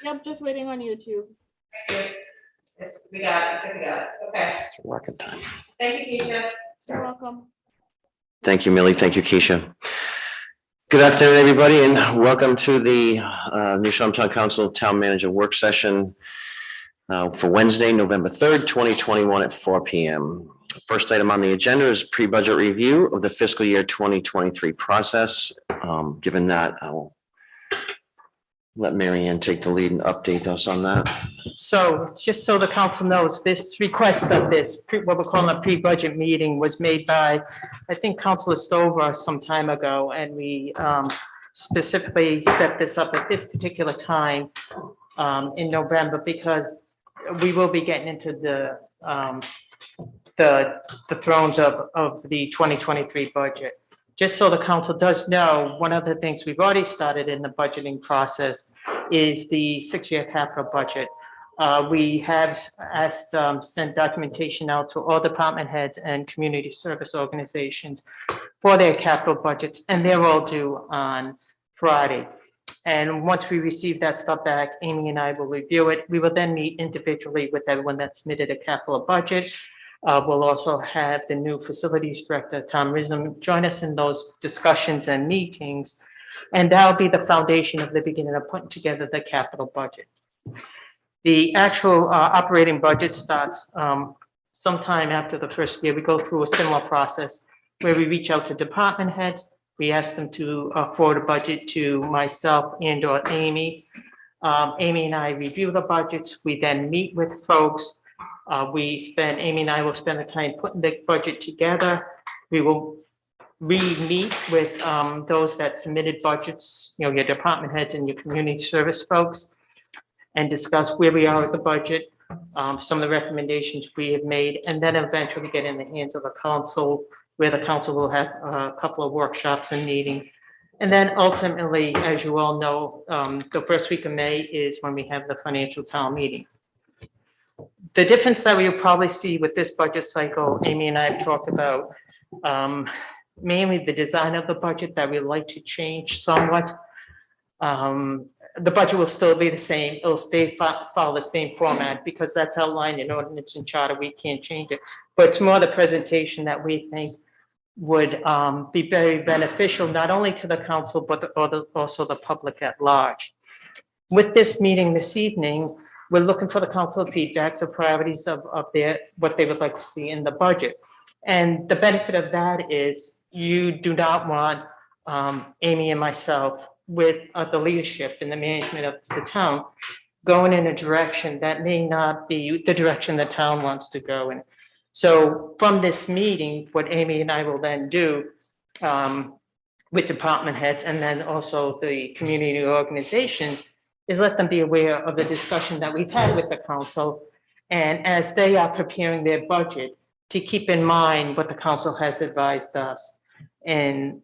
Yep, just waiting on YouTube. Good. We got it, okay. It's working time. Thank you, Keisha. You're welcome. Thank you, Millie. Thank you, Keisha. Good afternoon, everybody, and welcome to the New Salem Town Council Town Manager Work Session for Wednesday, November 3rd, 2021 at 4 p.m. First item on the agenda is pre-budget review of the fiscal year 2023 process. Given that, I will let Mary Ann take the lead and update us on that. So just so the council knows, this request of this, what we're calling a pre-budget meeting was made by, I think, Councilor Stover some time ago, and we specifically set this up at this particular time in November, because we will be getting into the thrones of the 2023 budget. Just so the council does know, one of the things we've already started in the budgeting process is the 6-year capital budget. We have sent documentation out to all department heads and community service organizations for their capital budgets, and they're all due on Friday. And once we receive that stuff back, Amy and I will review it. We will then meet individually with everyone that submitted a capital budget. We'll also have the new facilities director, Tom Rism, join us in those discussions and meetings. And that'll be the foundation of the beginning of putting together the capital budget. The actual operating budget starts sometime after the first year. We go through a similar process where we reach out to department heads. We ask them to forward a budget to myself and or Amy. Amy and I review the budgets. We then meet with folks. Amy and I will spend the time putting the budget together. We will meet with those that submitted budgets, your department heads and your community service folks, and discuss where we are with the budget, some of the recommendations we have made, and then eventually get in the hands of the council, where the council will have a couple of workshops and meetings. And then ultimately, as you all know, the first week of May is when we have the financial town meeting. The difference that we will probably see with this budget cycle, Amy and I have talked about, mainly the design of the budget that we'd like to change somewhat. The budget will still be the same. It'll follow the same format because that's outlined in ordinance and charter. We can't change it. But it's more the presentation that we think would be very beneficial, not only to the council, but also the public at large. With this meeting this evening, we're looking for the council feedbacks or priorities of what they would like to see in the budget. And the benefit of that is you do not want Amy and myself with the leadership and the management of the town going in a direction that may not be the direction the town wants to go in. So from this meeting, what Amy and I will then do with department heads and then also the community organizations is let them be aware of the discussion that we've had with the council. And as they are preparing their budget, to keep in mind what the council has advised us and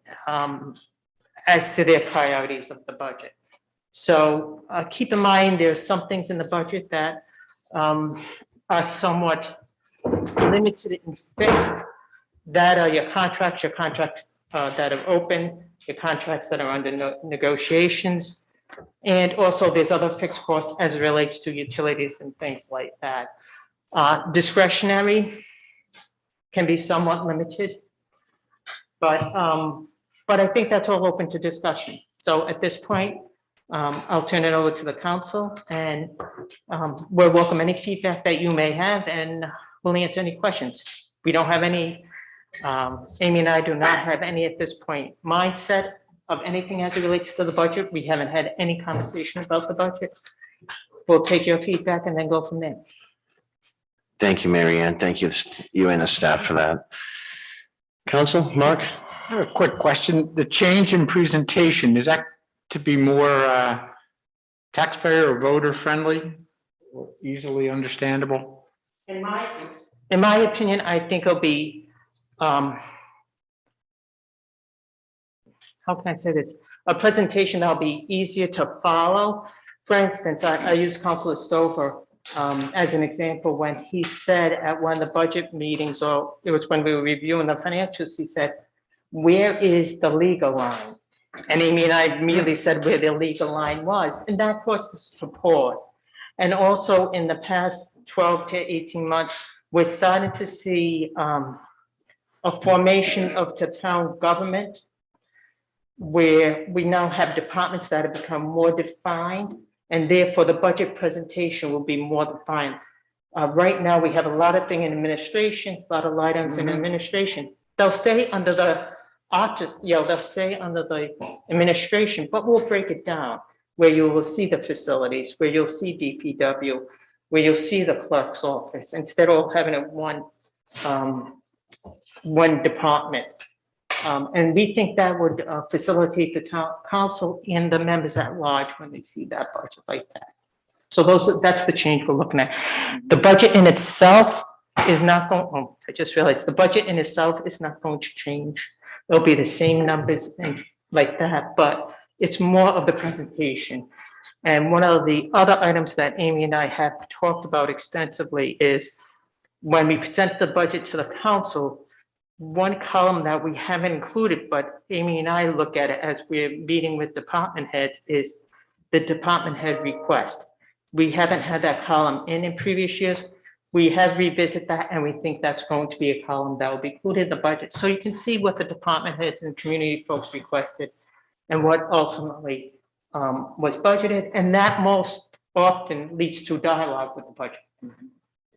as to their priorities of the budget. So keep in mind, there's some things in the budget that are somewhat limited and fixed. That are your contracts that are open, your contracts that are under negotiations. And also there's other fixed costs as it relates to utilities and things like that. Discretionary can be somewhat limited, but I think that's all open to discussion. So at this point, I'll turn it over to the council and we'll welcome any feedback that you may have and we'll answer any questions. We don't have any, Amy and I do not have any at this point mindset of anything as it relates to the budget. We haven't had any conversation about the budget. We'll take your feedback and then go from there. Thank you, Mary Ann. Thank you, you and the staff for that. Council, Mark? I have a quick question. The change in presentation, is that to be more taxpayer or voter friendly, or easily understandable? In my opinion, I think it'll be, how can I say this? A presentation that'll be easier to follow. For instance, I use Councilor Stover as an example when he said at one of the budget meetings, or it was when we were reviewing the financials, he said, where is the legal line? And Amy and I immediately said where the legal line was, and that caused us to pause. And also in the past 12 to 18 months, we're starting to see a formation of the town government where we now have departments that have become more defined, and therefore the budget presentation will be more defined. Right now, we have a lot of things in administration, a lot of items in administration. They'll stay under the office, they'll stay under the administration, but we'll break it down where you will see the facilities, where you'll see DPW, where you'll see the clerk's office, instead of having it one department. And we think that would facilitate the town council and the members at large when they see that budget like that. So that's the change we're looking at. The budget in itself is not going, oh, I just realized the budget in itself is not going to change. It'll be the same numbers and like that, but it's more of the presentation. And one of the other items that Amy and I have talked about extensively is when we present the budget to the council, one column that we haven't included, but Amy and I look at it as we're meeting with department heads, is the department head request. We haven't had that column in previous years. We have revisited that, and we think that's going to be a column that will be included in the budget. So you can see what the department heads and community folks requested and what ultimately was budgeted. And that most often leads to dialogue with the budget.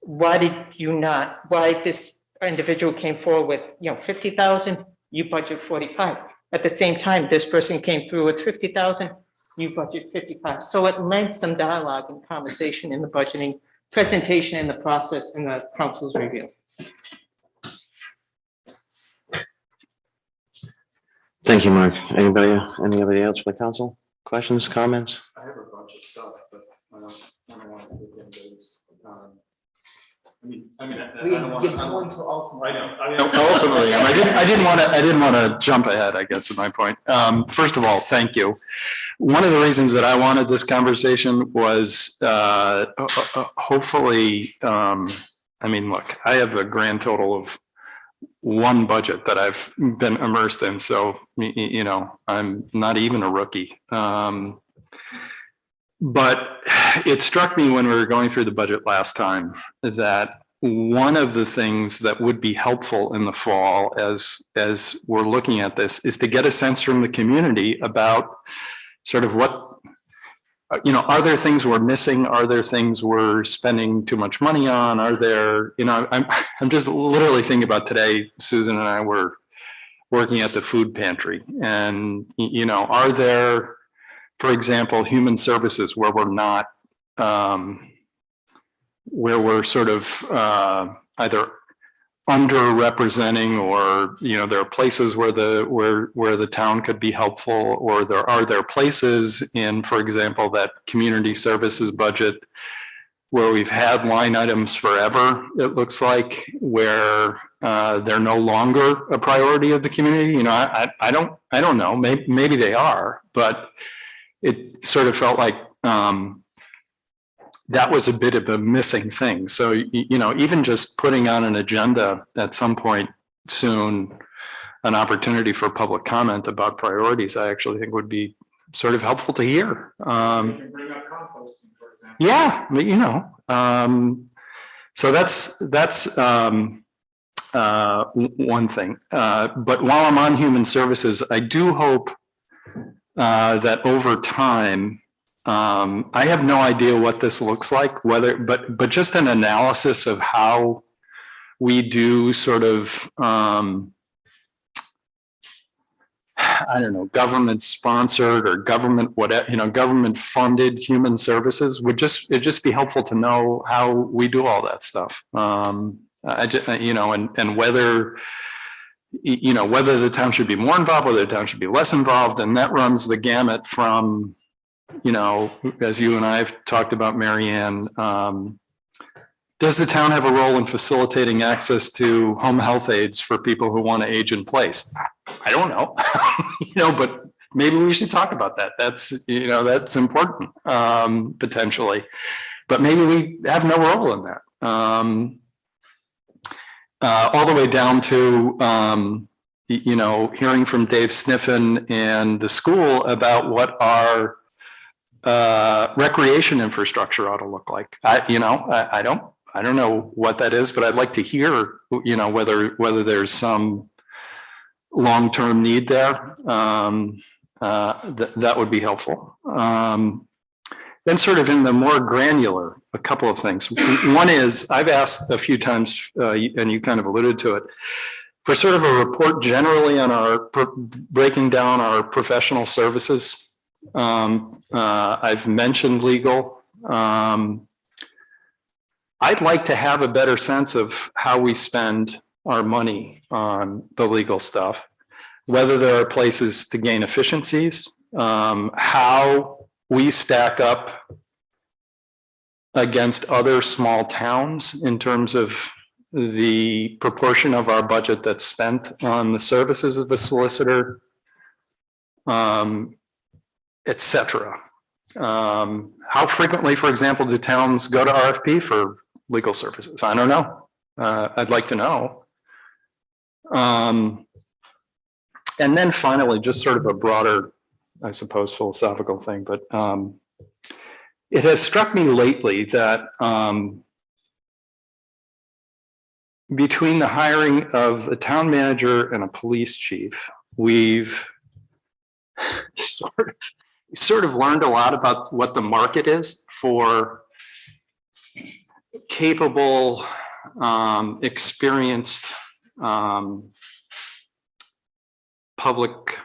Why did you not, why this individual came forward with, 50,000, you budget 45. At the same time, this person came through with 50,000, you budget 55. So it lends some dialogue and conversation in the budgeting presentation in the process in the council's review. Thank you, Mark. Anybody else for the council? Questions, comments? I have a bunch of stuff, but I don't want to get into this. I don't want to. Ultimately, I didn't want to jump ahead, I guess, is my point. First of all, thank you. One of the reasons that I wanted this conversation was hopefully, look, I have a grand total of one budget that I've been immersed in. So, I'm not even a rookie. But it struck me when we were going through the budget last time that one of the things that would be helpful in the fall as we're looking at this is to get a sense from the community about sort of what, are there things we're missing? Are there things we're spending too much money on? Are there, I'm just literally thinking about today, Susan and I were working at the food pantry and, are there, for example, human services where we're not, where we're sort of either underrepresenting or, there are places where the town could be helpful, or are there places in, for example, that community services budget where we've had line items forever, it looks like, where they're no longer a priority of the community. I don't know, maybe they are, but it sort of felt like that was a bit of a missing thing. So, even just putting on an agenda at some point soon, an opportunity for public comment about priorities, I actually think would be sort of helpful to hear. Yeah, so that's one thing. But while I'm on human services, I do hope that over time, I have no idea what this looks like, but just an analysis of how we do sort of, government sponsored or government, whatever, government funded human services would just be helpful to know how we do all that stuff. And whether, whether the town should be more involved, whether the town should be less involved. And that runs the gamut from, as you and I have talked about, Marianne, does the town have a role in facilitating access to home health aides for people who want to age in place? I don't know, but maybe we should talk about that. That's, that's important, potentially, but maybe we have no role in that. All the way down to, hearing from Dave Sniffen and the school about what our recreation infrastructure ought to look like. I don't know what that is, but I'd like to hear, whether there's some long-term need there. That would be helpful. Then sort of in the more granular, a couple of things. One is, I've asked a few times, and you kind of alluded to it, for sort of a report generally on our breaking down our professional services. I've mentioned legal. I'd like to have a better sense of how we spend our money on the legal stuff, whether there are places to gain efficiencies, how we stack up against other small towns in terms of the proportion of our budget that's spent on the services of the solicitor, et cetera. How frequently, for example, do towns go to RFP for legal services? I don't know. I'd like to know. And then finally, just sort of a broader, I suppose, philosophical thing, but it has struck me lately that between the hiring of a town manager and a police chief, we've sort of learned a lot about what the market is for capable, experienced public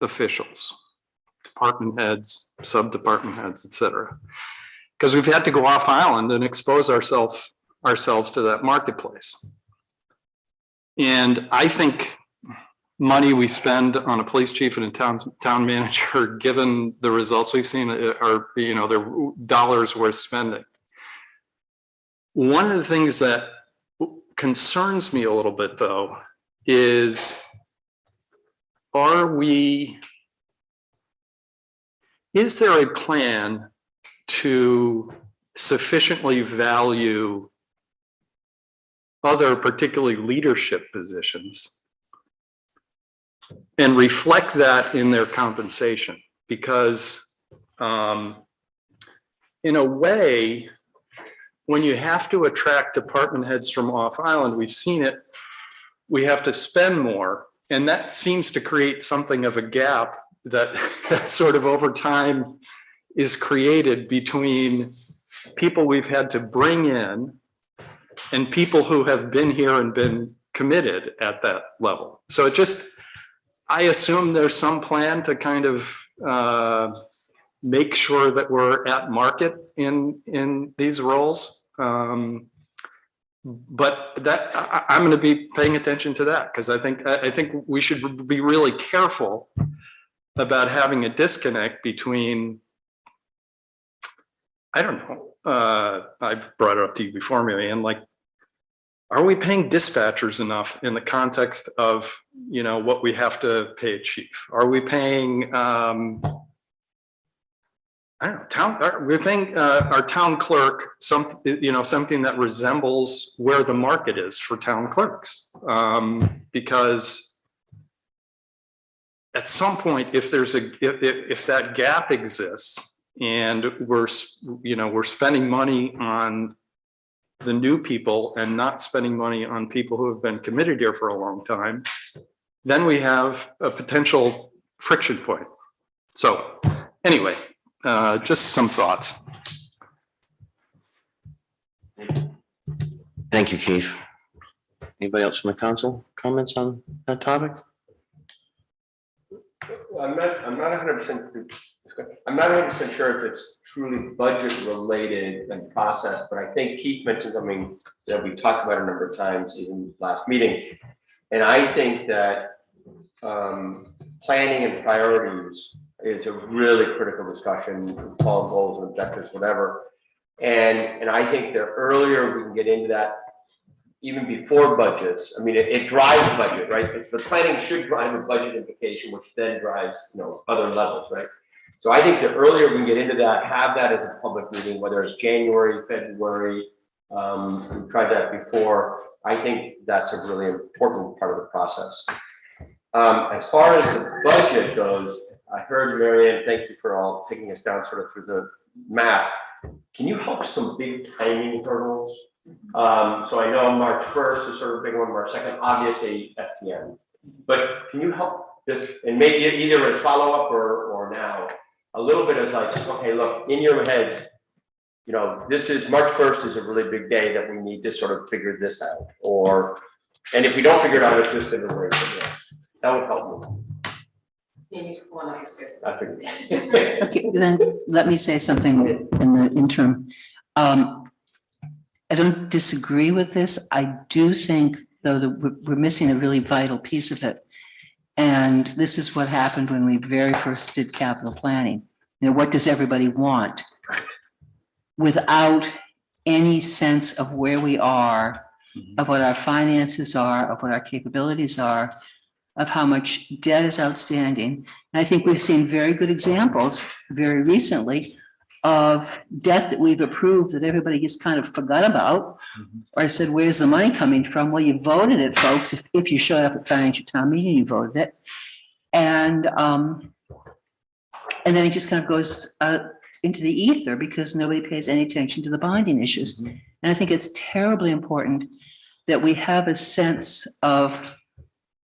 officials, department heads, sub-department heads, et cetera. Because we've had to go off island and expose ourselves to that marketplace. And I think money we spend on a police chief and a town manager, given the results we've seen, are, they're dollars worth spending. One of the things that concerns me a little bit, though, is is there a plan to sufficiently value other, particularly leadership positions, and reflect that in their compensation? Because in a way, when you have to attract department heads from off island, we've seen it, we have to spend more. And that seems to create something of a gap that sort of over time is created between people we've had to bring in and people who have been here and been committed at that level. So I assume there's some plan to kind of make sure that we're at market in these roles. But that I'm going to be paying attention to that, because I think we should be really careful about having a disconnect between, I don't know, I've brought it up to you before, Mary Ann, like, are we paying dispatchers enough in the context of, what we have to pay a chief? Are we paying, we're paying our town clerk something that resembles where the market is for town clerks, because at some point, if that gap exists and we're spending money on the new people and not spending money on people who have been committed here for a long time, then we have a potential friction point. So anyway, just some thoughts. Thank you, Keith. Anybody else from the council comments on that topic? I'm not 100%. I'm not 100% sure if it's truly budget related and process, but I think Keith mentioned something that we talked about a number of times in last meeting, and I think that planning and priorities is a really critical discussion. Call goals and objectives, whatever, and I think the earlier we can get into that, even before budgets. I mean, it drives the budget, right? The planning should drive a budget implication, which then drives, other levels, right? So I think the earlier we can get into that, have that as a public meeting, whether it's January, February, we've tried that before. I think that's a really important part of the process. As far as the budget goes, I heard Marianne, thank you for all taking us down sort of through the map. Can you help some big timing hurdles? So I know March 1st is sort of a big one, March 2nd, obviously FTM. But can you help this, and maybe either as follow-up or now, a little bit as like, okay, look, in your head, you know, this is March 1st is a really big day that we need to sort of figure this out, and if we don't figure it out, it's just gonna wait. That would help me. Amy's pulling up the script. I figured. Okay, then let me say something in the interim. I don't disagree with this. I do think, though, that we're missing a really vital piece of it. And this is what happened when we very first did capital planning. You know, what does everybody want? Without any sense of where we are, of what our finances are, of what our capabilities are, of how much debt is outstanding. And I think we've seen very good examples very recently of debt that we've approved that everybody just kind of forgot about. Or I said, where's the money coming from? Well, you voted it, folks. If you showed up at financial town meeting, you voted it. And then it just kind of goes into the ether because nobody pays any attention to the bonding issues. And I think it's terribly important that we have a sense of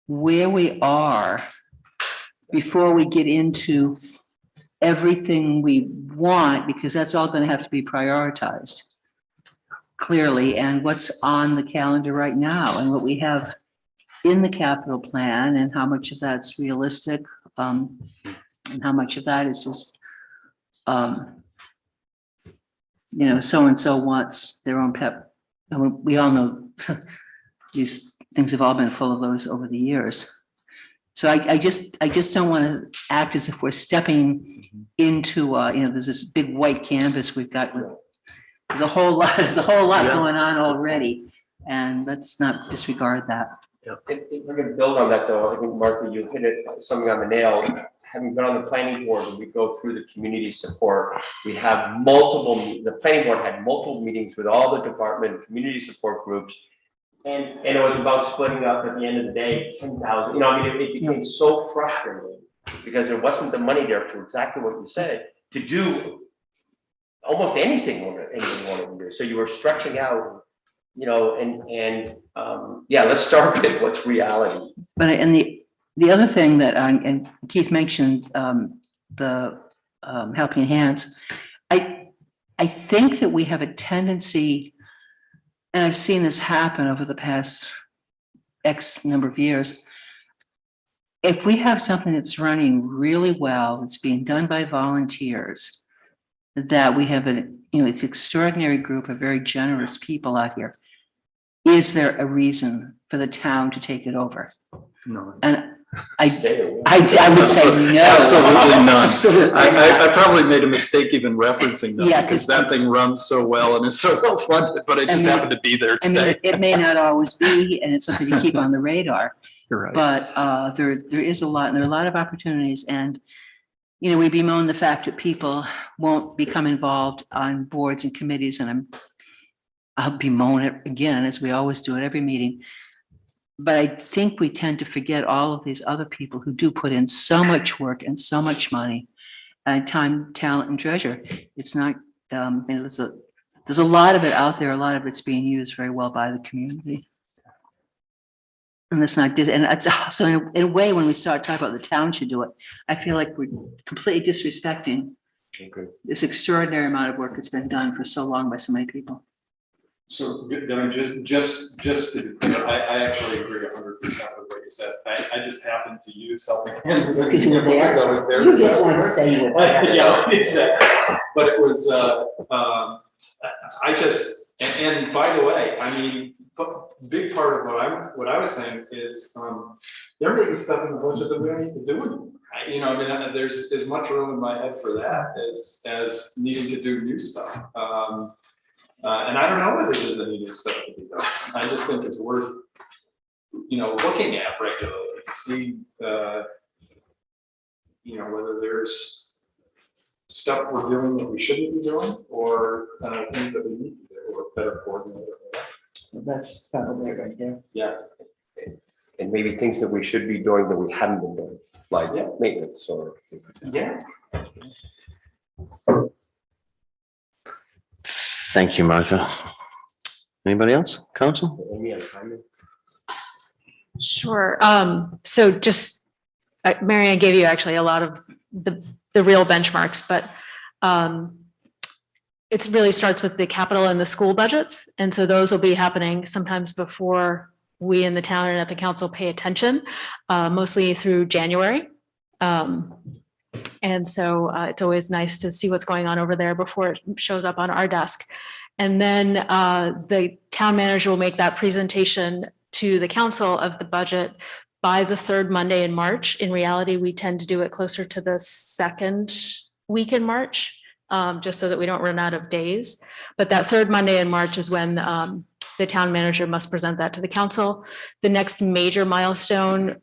where we are before we get into everything we want, because that's all going to have to be prioritized clearly, and what's on the calendar right now and what we have in the capital plan and how much of that's realistic, and how much of that is just, you know, so-and-so wants their own pep. And we all know these things have all been full of those over the years. So I just don't want to act as if we're stepping into, you know, there's this big white canvas we've got. There's a whole lot going on already, and let's not disregard that. If we're gonna build on that though, I think Martha, you hit it something on the nail. Having been on the planning board, when we go through the community support, we have the planning board had multiple meetings with all the department, community support groups. And it was about splitting up at the end of the day, 10,000, you know, I mean, it became so frustrating because there wasn't the money there for exactly what you said, to do almost anything anyone wanted to do. So you were stretching out, you know, and yeah, let's start with what's reality. But and the other thing that and Keith mentioned, the Helping Hands, I think that we have a tendency, and I've seen this happen over the past X number of years. If we have something that's running really well, that's being done by volunteers, that we have it's an extraordinary group of very generous people out here. Is there a reason for the town to take it over? No. And I would say no. Absolutely none. Absolutely not. I probably made a mistake even referencing them Yeah, because that thing runs so well and is so well funded, but I just mean- happened to be there I mean, today. it may not always be, and it's something to keep on the radar, You're right. but there is a lot, and there are a lot of opportunities. And, you know, we bemoan the fact that people won't become involved on boards and committees, and I'll bemoan it again, as we always do at every meeting. But I think we tend to forget all of these other people who do put in so much work and so much money and time, talent, and treasure. It's not, there's a lot of it out there. A lot of it's being used very well by the community. And it's not, and it's also in a way, when we start talking about the town should do it, I feel like we're completely disrespecting this extraordinary amount of work that's been done for so long by so many people. So, I mean, just to be clear, I actually agree 100% with what you said. I just happened to use Helping Hands as an Because you were example there. because I was there. You just wanted to say you were there. Yeah, exactly. But it was, I just, and by the way, I mean, big part of what I was saying is, they're making stuff in the budget that we don't need to do anymore. You know, I mean, there's as much room in my head for that as needing to do new stuff. And I don't know whether there's any new stuff to be done. I just think it's worth, you know, looking at regularly to see, you know, whether there's stuff we're doing that we shouldn't be doing, or things that we need to do, or better coordinated. That's probably right there. Yeah. and maybe things that we should be doing that we haven't been doing, like Yeah. maintenance or. Yeah. Thank you, Martha. Anybody else? Council? Amy, have a comment? Sure. So just, Marianne gave you actually a lot of the real benchmarks, but it really starts with the capital and the school budgets. And so those will be happening sometimes before we in the town and at the council pay attention, mostly through January. And so it's always nice to see what's going on over there before it shows up on our desk. And then the town manager will make that presentation to the council of the budget by the third Monday in March. In reality, we tend to do it closer to the second week in March, just so that we don't run out of days. But that third Monday in March is when the town manager must present that to the council. The next major milestone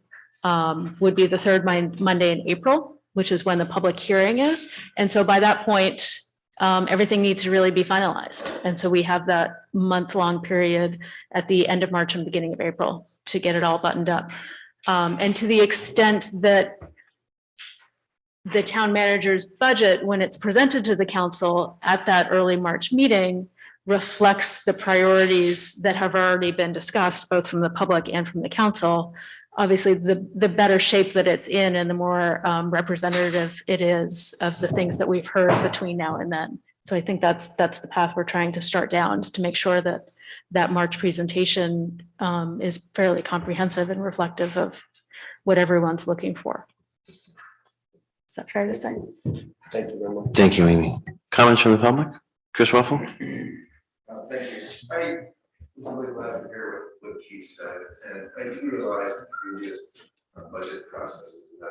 would be the third Monday in April, which is when the public hearing is. And so by that point, everything needs to really be finalized. And so we have that month-long period at the end of March and beginning of April to get it all buttoned up. And to the extent that the town manager's budget, when it's presented to the council at that early March meeting, reflects the priorities that have already been discussed, both from the public and from the council. Obviously, the better shape that it's in and the more representative it is of the things that we've heard between now and then. So I think that's the path we're trying to start down, is to make sure that that March presentation is fairly comprehensive and reflective of what everyone's looking for. Is that fair to say? Thank you very much. Thank you, Amy. Comments from the public? Chris Ruffle? Thank you. I'm really glad to hear what Keith said, and I do realize the previous budget processes that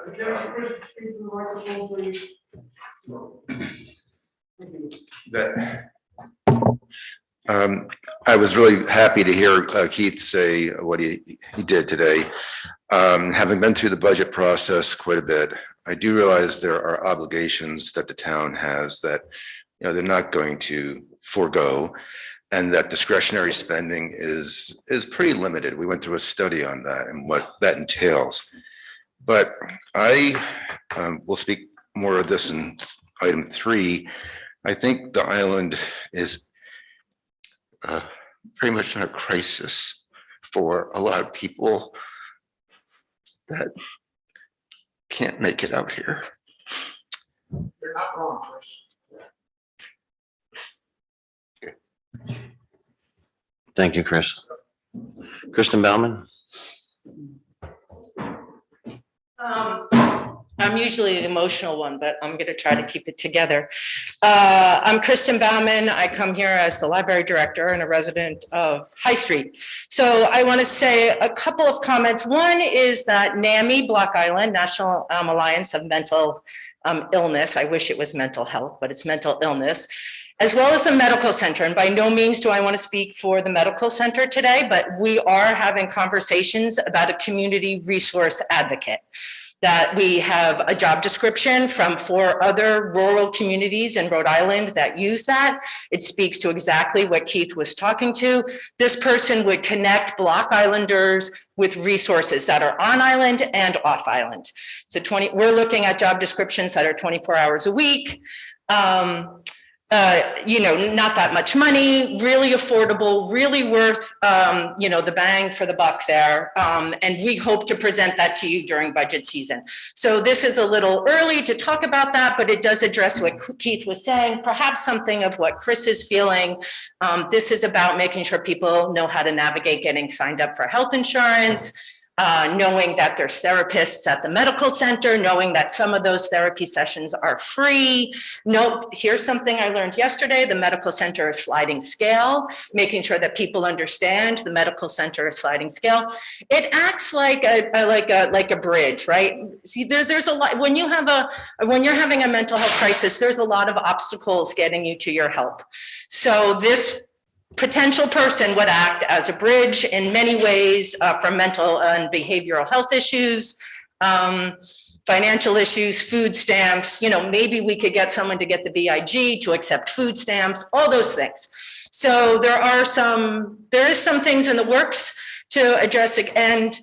I was really happy to hear Keith say what he did today. Having been through the budget process quite a bit, I do realize there are obligations that the town has that, you know, they're not going to forego, and that discretionary spending is pretty limited. We went through a study on that and what that entails. But I will speak more of this in item 3. I think the island is pretty much in a crisis for a lot of people that can't make it out here. You're not wrong, Chris. Thank you, Chris. Kristen Bauman? I'm usually the emotional one, but I'm going to try to keep it together. I'm Kristen Bauman. I come here as the library director and a resident of High Street. So I want to say a couple of comments. One is that NAMI, Block Island, National Alliance of Mental Illness, I wish it was mental health, but it's mental illness, as well as the medical center. And by no means do I want to speak for the medical center today, but we are having conversations about a community resource advocate. That we have a job description from 4 other rural communities in Rhode Island that use that. It speaks to exactly what Keith was talking to. This person would connect Block Islanders with resources that are on island and off island. So we're looking at job descriptions that are 24 hours a week. You know, not that much money, really affordable, really worth, you know, the bang for the buck there. And we hope to present that to you during budget season. So this is a little early to talk about that, but it does address what Keith was saying, perhaps something of what Chris is feeling. This is about making sure people know how to navigate getting signed up for health insurance, knowing that there's therapists at the medical center, knowing that some of those therapy sessions are free. Note, here's something I learned yesterday, the medical center is sliding scale, making sure that people understand the medical center is sliding scale. It acts like a bridge, right? See, there's a lot, when you're having a mental health crisis, there's a lot of obstacles getting you to your help. So this potential person would act as a bridge in many ways for mental and behavioral health issues, financial issues, food stamps. You know, maybe we could get someone to get the BIG to accept food stamps, all those things. So there is some things in the works to address it. And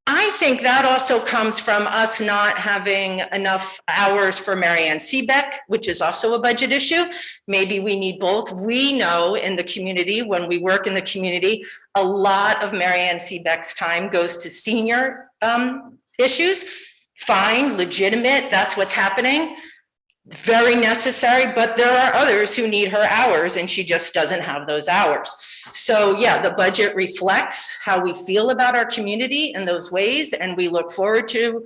I think that also comes from us not having enough hours for Marianne Seebeck, which is also a budget issue. Maybe we need both. We know in the community, when we work in the community, a lot of Marianne Seebeck's time goes to senior issues. Fine, legitimate, that's what's happening. Very necessary, but there are others who need her hours and she just doesn't have those hours. So yeah, the budget reflects how we feel about our community in those ways. And we look forward to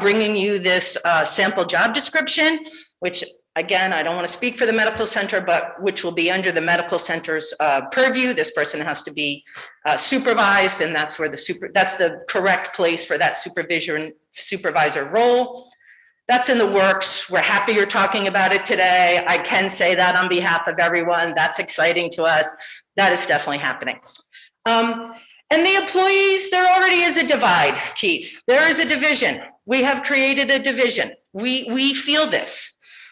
bringing you this sample job description, which again, I don't want to speak for the medical center, but which will be under the medical center's purview. This person has to be supervised, and that's where that's the correct place for that supervisor role. That's in the works. We're happy you're talking about it today. I can say that on behalf of everyone. That's exciting to us. That is definitely happening. And the employees, there already is a divide, Keith. There is a division. We have created a division. We feel this.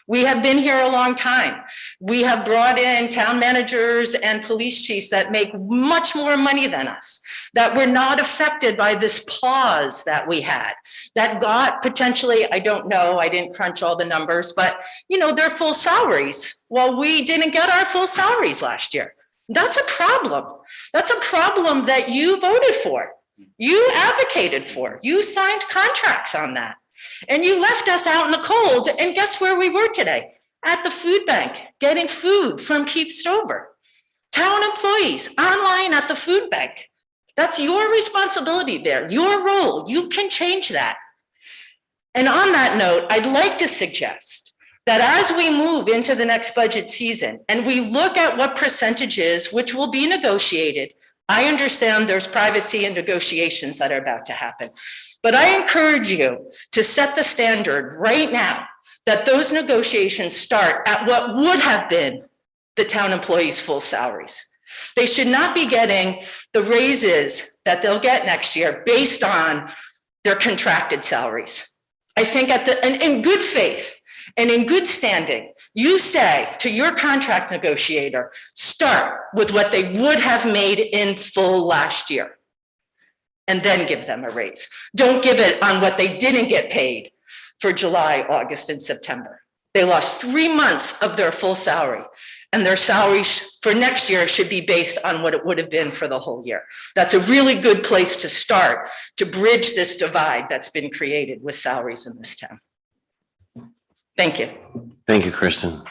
We have been here a long time. We have brought in town managers and police chiefs that make much more money than us, that were not affected by this pause that we had, that got potentially, I don't know, I didn't crunch all the numbers, but you know, their full salaries. Well, we didn't get our full salaries last year. That's a problem. That's a problem that you voted for. You advocated for. You signed contracts on that. And you left us out in the cold, and guess where we were today? At the food bank, getting food from Keith Stover. Town employees online at the food bank. That's your responsibility there, your role. You can change that. And on that note, I'd like to suggest that as we move into the next budget season and we look at what percentages, which will be negotiated, I understand there's privacy and negotiations that are about to happen. But I encourage you to set the standard right now that those negotiations start at what would have been the town employees' full salaries. They should not be getting the raises that they'll get next year based on their contracted salaries. I think in good faith and in good standing, you say to your contract negotiator, start with what they would have made in full last year, and then give them a raise. Don't give it on what they didn't get paid for July, August, and September. They lost 3 months of their full salary, and their salaries for next year should be based on what it would have been for the whole year. That's a really good place to start to bridge this divide that's been created with salaries in this town. Thank you. Thank you, Kristen.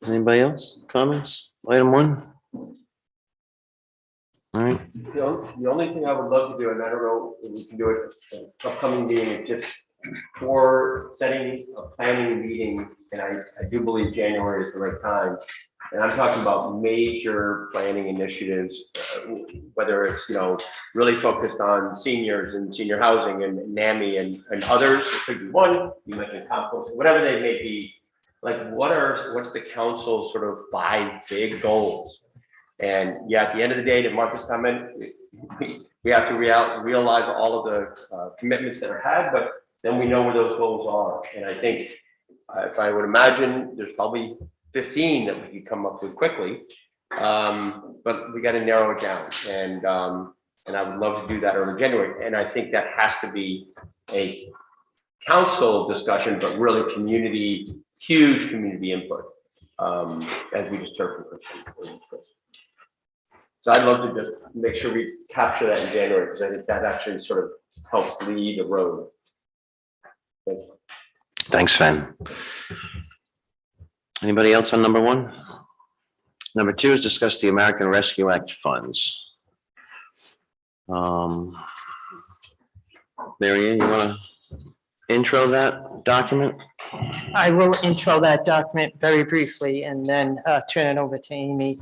Does anybody else comments? Item 1. All right. The only thing I would love to do, and I don't know if we can do it at an upcoming meeting, is just for setting a planning meeting, and I do believe January is the right time. And I'm talking about major planning initiatives, whether it's, you know, really focused on seniors and senior housing and NAMI and others. It could be one, you mentioned compost, whatever they may be. Like, what's the council's sort of 5 big goals? And yeah, at the end of the day, to Martha's comment, we have to realize all of the commitments that are had, but then we know where those goals are. And I think if I would imagine, there's probably 15 that we could come up with quickly, but we got to narrow it down. And I would love to do that early January. And I think that has to be a council discussion, but really huge community input, as we just heard from Kristen. So I'd love to just make sure we capture that in January, because I think that actually sort of helps lead the road. Thanks. Thanks, Sven. Anybody else on number 1? Number 2 is discuss the American Rescue Act funds. Mary Ann, you want to intro that document? I will intro that document very briefly and then turn it over to Amy.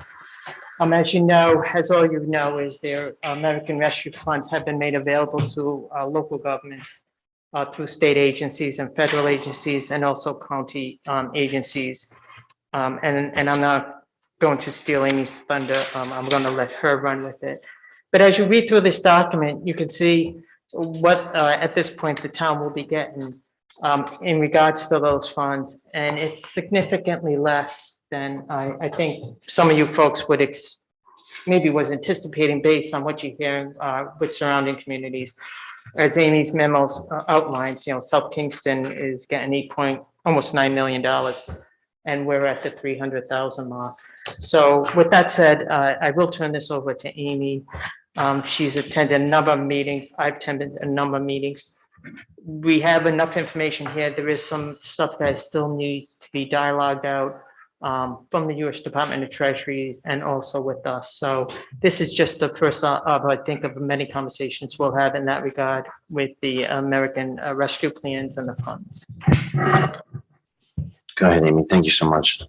As you know, as all you know, is their American Rescue Funds have been made available to local governments through state agencies and federal agencies, and also county agencies. And I'm not going to steal Amy's thunder. I'm going to let her run with it. But as you read through this document, you can see what at this point the town will be getting in regards to those funds, and it's significantly less than I think some of you folks would maybe was anticipating based on what you're hearing with surrounding communities. As Amy's memos outlines, South Kingston is getting almost $9 million. And we're at the 300,000 mark. So with that said, I will turn this over to Amy. She's attended a number of meetings. I've attended a number of meetings. We have enough information here. There is some stuff that still needs to be dialogued out from the U.S. Department of Treasury and also with us. So this is just the first of, I think, of many conversations we'll have in that regard with the American Rescue Plans and the funds. Go ahead, Amy. Thank you so much.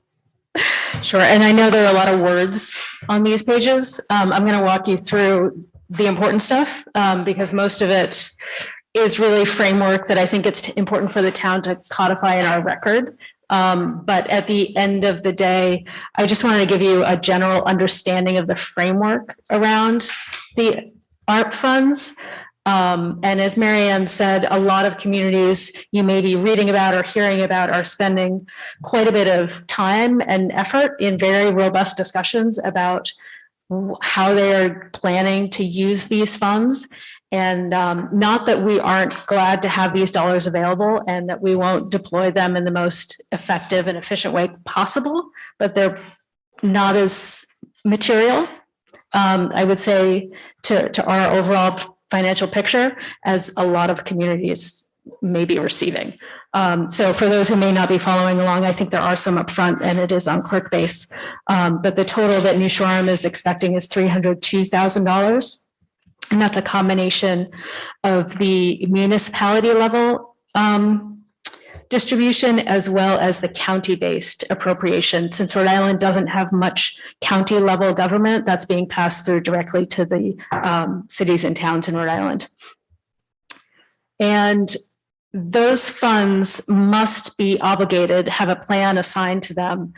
Sure. And I know there are a lot of words on these pages. I'm going to walk you through the important stuff because most of it is really framework that I think it's important for the town to codify in our record. But at the end of the day, I just wanted to give you a general understanding of the framework around the ARP funds. And as Marianne said, a lot of communities you may be reading about or hearing about are spending quite a bit of time and effort in very robust discussions about how they are planning to use these funds. And not that we aren't glad to have these dollars available and that we won't deploy them in the most effective and efficient way possible, but they're not as material, I would say, to our overall financial picture as a lot of communities may be receiving. So for those who may not be following along, I think there are some upfront and it is on clerk base. But the total that New Shoreham is expecting is $302,000. And that's a combination of the municipality level distribution as well as the county-based appropriation. Since Rhode Island doesn't have much county level government, that's being passed through directly to the cities and towns in Rhode Island. And those funds must be obligated, have a plan assigned to them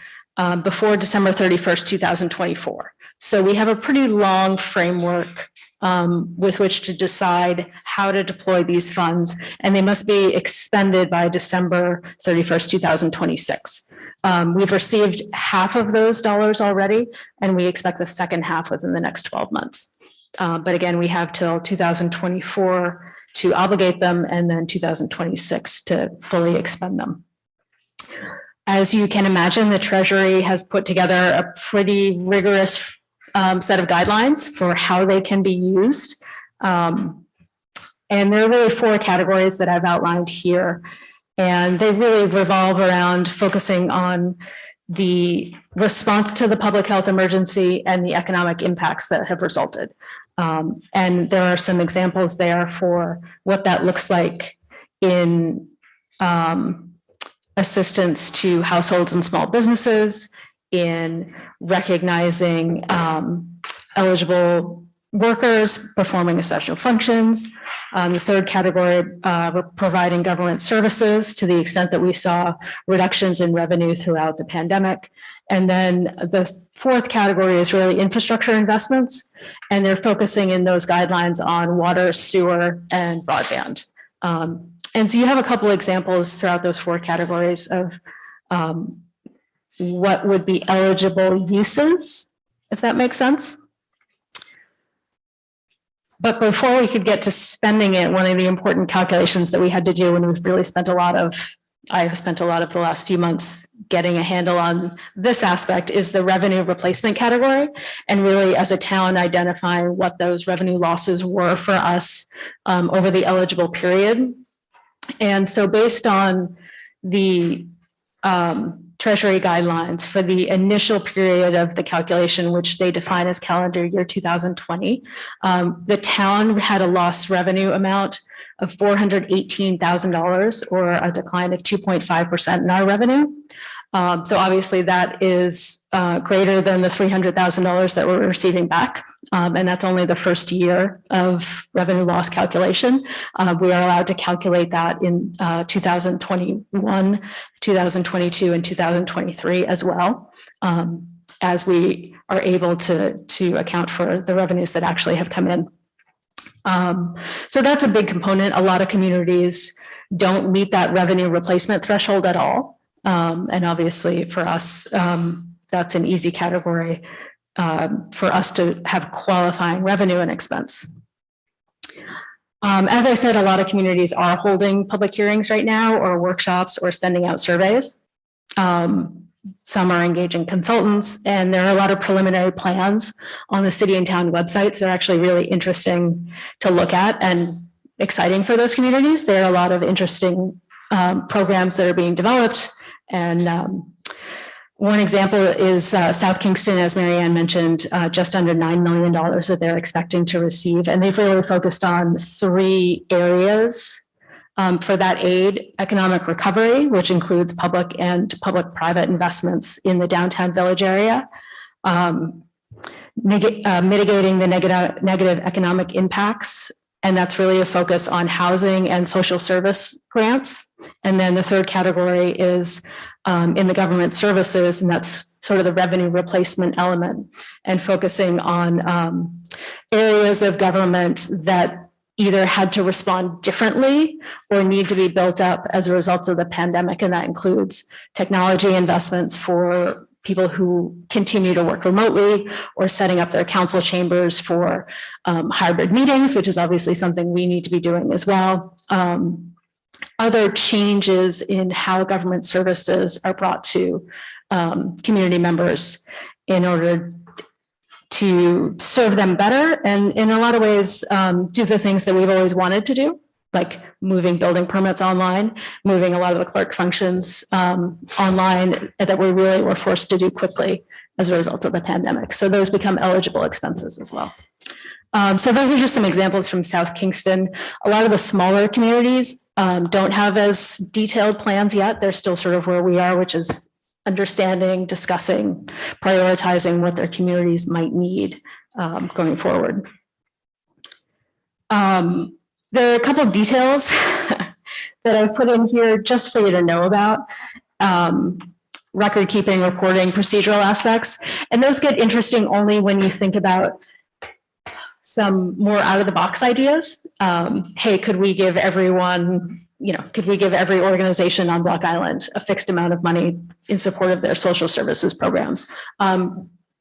before December 31st, 2024. So we have a pretty long framework with which to decide how to deploy these funds, and they must be expended by December 31st, 2026. We've received half of those dollars already, and we expect the second half within the next 12 months. But again, we have till 2024 to obligate them, and then 2026 to fully expend them. As you can imagine, the Treasury has put together a pretty rigorous set of guidelines for how they can be used. And there are really four categories that I've outlined here. And they really revolve around focusing on the response to the public health emergency and the economic impacts that have resulted. And there are some examples there for what that looks like in assistance to households and small businesses, in recognizing eligible workers performing essential functions. The third category, providing government services to the extent that we saw reductions in revenue throughout the pandemic. And then the fourth category is really infrastructure investments, and they're focusing in those guidelines on water, sewer, and broadband. And so you have a couple examples throughout those four categories of what would be eligible uses, if that makes sense. But before we could get to spending it, one of the important calculations that we had to do, and we've really spent I've spent a lot of the last few months getting a handle on this aspect, is the revenue replacement category. And really, as a town, identifying what those revenue losses were for us over the eligible period. And so based on the Treasury guidelines for the initial period of the calculation, which they define as calendar year 2020, the town had a lost revenue amount of $418,000, or a decline of 2.5% in our revenue. So obviously that is greater than the $300,000 that we're receiving back. And that's only the first year of revenue loss calculation. We are allowed to calculate that in 2021, 2022, and 2023 as well, as we are able to account for the revenues that actually have come in. So that's a big component. A lot of communities don't meet that revenue replacement threshold at all. And obviously for us, that's an easy category for us to have qualifying revenue and expense. As I said, a lot of communities are holding public hearings right now, or workshops, or sending out surveys. Some are engaging consultants, and there are a lot of preliminary plans on the city and town websites. They're actually really interesting to look at and exciting for those communities. There are a lot of interesting programs that are being developed. And one example is South Kingston, as Marianne mentioned, just under $9 million that they're expecting to receive. And they've really focused on 3 areas for that aid: economic recovery, which includes public and public-private investments in the downtown village area, mitigating the negative economic impacts. And that's really a focus on housing and social service grants. And then the third category is in the government services, and that's sort of the revenue replacement element, and focusing on areas of government that either had to respond differently or need to be built up as a result of the pandemic. And that includes technology investments for people who continue to work remotely, or setting up their council chambers for hybrid meetings, which is obviously something we need to be doing as well. Other changes in how government services are brought to community members in order to serve them better, and in a lot of ways do the things that we've always wanted to do, like moving building permits online, moving a lot of the clerk functions online that we really were forced to do quickly as a result of the pandemic. So those become eligible expenses as well. So those are just some examples from South Kingston. A lot of the smaller communities don't have as detailed plans yet. They're still sort of where we are, which is understanding, discussing, prioritizing what their communities might need going forward. There are a couple of details that I've put in here just for you to know about. Record keeping, reporting, procedural aspects. And those get interesting only when you think about some more out of the box ideas. Hey, could we give everyone, could we give every organization on Block Island a fixed amount of money in support of their social services programs?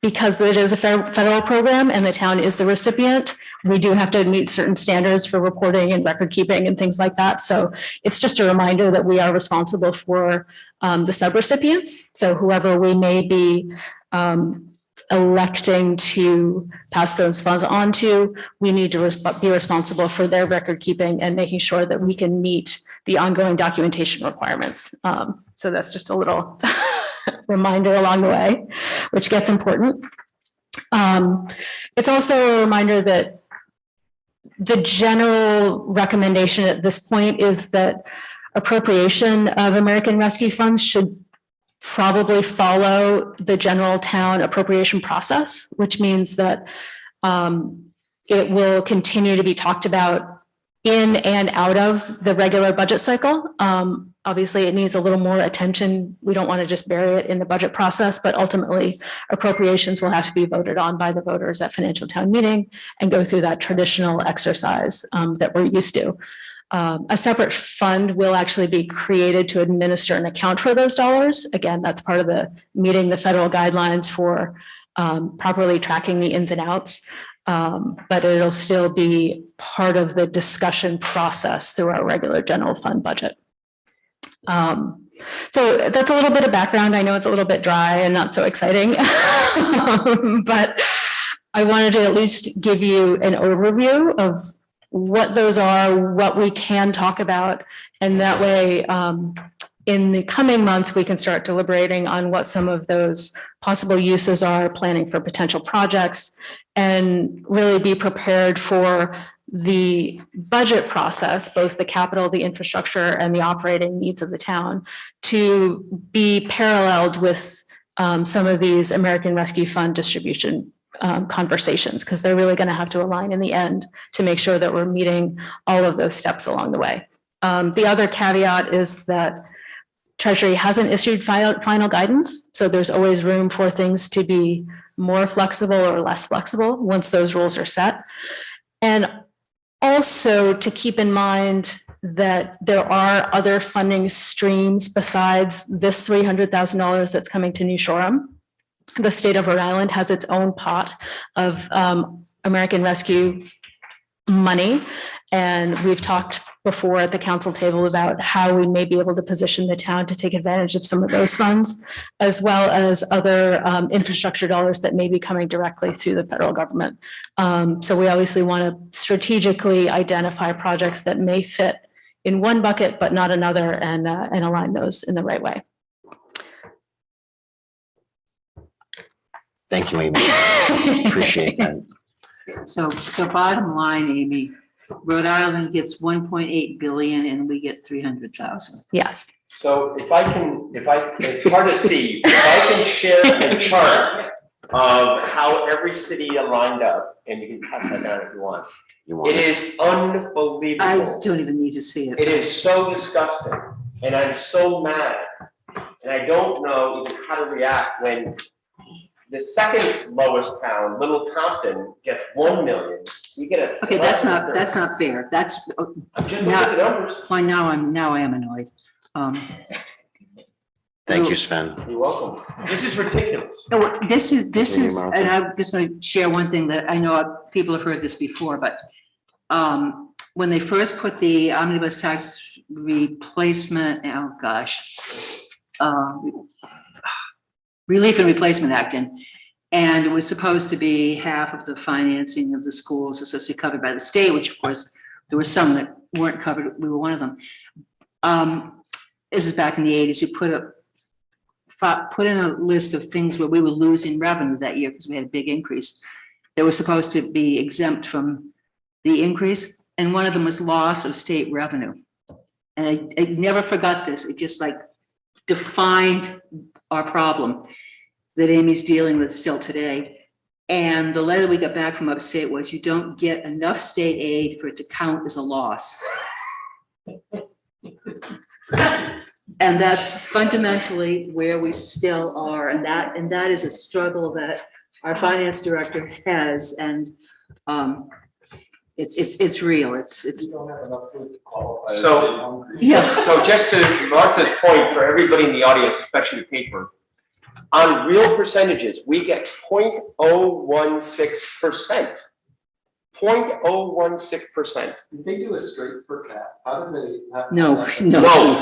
Because it is a federal program and the town is the recipient, we do have to meet certain standards for reporting and record keeping and things like that. So it's just a reminder that we are responsible for the subrecipients. So whoever we may be electing to pass those funds on to, we need to be responsible for their record keeping and making sure that we can meet the ongoing documentation requirements. So that's just a little reminder along the way, which gets important. It's also a reminder that the general recommendation at this point is that appropriation of American Rescue Funds should probably follow the general town appropriation process, which means that it will continue to be talked about in and out of the regular budget cycle. Obviously, it needs a little more attention. We don't want to just bury it in the budget process, but ultimately appropriations will have to be voted on by the voters at financial town meeting and go through that traditional exercise that we're used to. A separate fund will actually be created to administer and account for those dollars. Again, that's part of the meeting the federal guidelines for properly tracking the ins and outs. But it'll still be part of the discussion process through our regular general fund budget. So that's a little bit of background. I know it's a little bit dry and not so exciting, but I wanted to at least give you an overview of what those are, what we can talk about, and that way in the coming months, we can start deliberating on what some of those possible uses are, planning for potential projects, and really be prepared for the budget process, both the capital, the infrastructure, and the operating needs of the town, to be paralleled with some of these American Rescue Fund distribution conversations, because they're really going to have to align in the end to make sure that we're meeting all of those steps along the way. The other caveat is that Treasury hasn't issued final guidance, so there's always room for things to be more flexible or less flexible once those rules are set. And also to keep in mind that there are other funding streams besides this $300,000 that's coming to New Shoreham. the state of Rhode Island has its own pot of American Rescue money. And we've talked before at the council table about how we may be able to position the town to take advantage of some of those funds, as well as other infrastructure dollars that may be coming directly through the federal government. So we obviously want to strategically identify projects that may fit in one bucket, but not another, and align those in the right way. Thank you, Amy. Appreciate that. So bottom line, Amy, Rhode Island gets 1.8 billion and we get 300,000. Yes. So it's hard to see, if I can share a chart of how every city aligned up, and you can pass that down if you want. You want It it? is unbelievable. I don't even need to see it. It is so disgusting, and I'm so mad, and I don't know even how to react when the second lowest town, Little Compton, gets 1 million. You get a. Okay, that's not fair. That's, I'm just looking at the numbers. why now I am annoyed. Thank you, Sven. You're welcome. This is ridiculous. No, this is, Martha. and I'm just going to share one thing that I know people have heard this before, but when they first put the omnibus tax replacement, oh gosh, Relief and Replacement Act in, and it was supposed to be half of the financing of the schools was supposed to be covered by the state, which of course there were some that weren't covered. We were one of them. This is back in the 80s. We put in a list of things where we were losing revenue that year because we had a big increase. They were supposed to be exempt from the increase, and one of them was loss of state revenue. And I never forgot this. It just like defined our problem that Amy's dealing with still today. And the letter we got back from upstate was, you don't get enough state aid for it to count as a loss. And that's fundamentally where we still are. And that is a struggle that our finance director has. And it's real. It's. So, Yeah. so just to Martha's point, for everybody in the audience, especially the paper, on real percentages, we get 0.016%. 0.016%. Did they do a straight per cap? How did they have? No.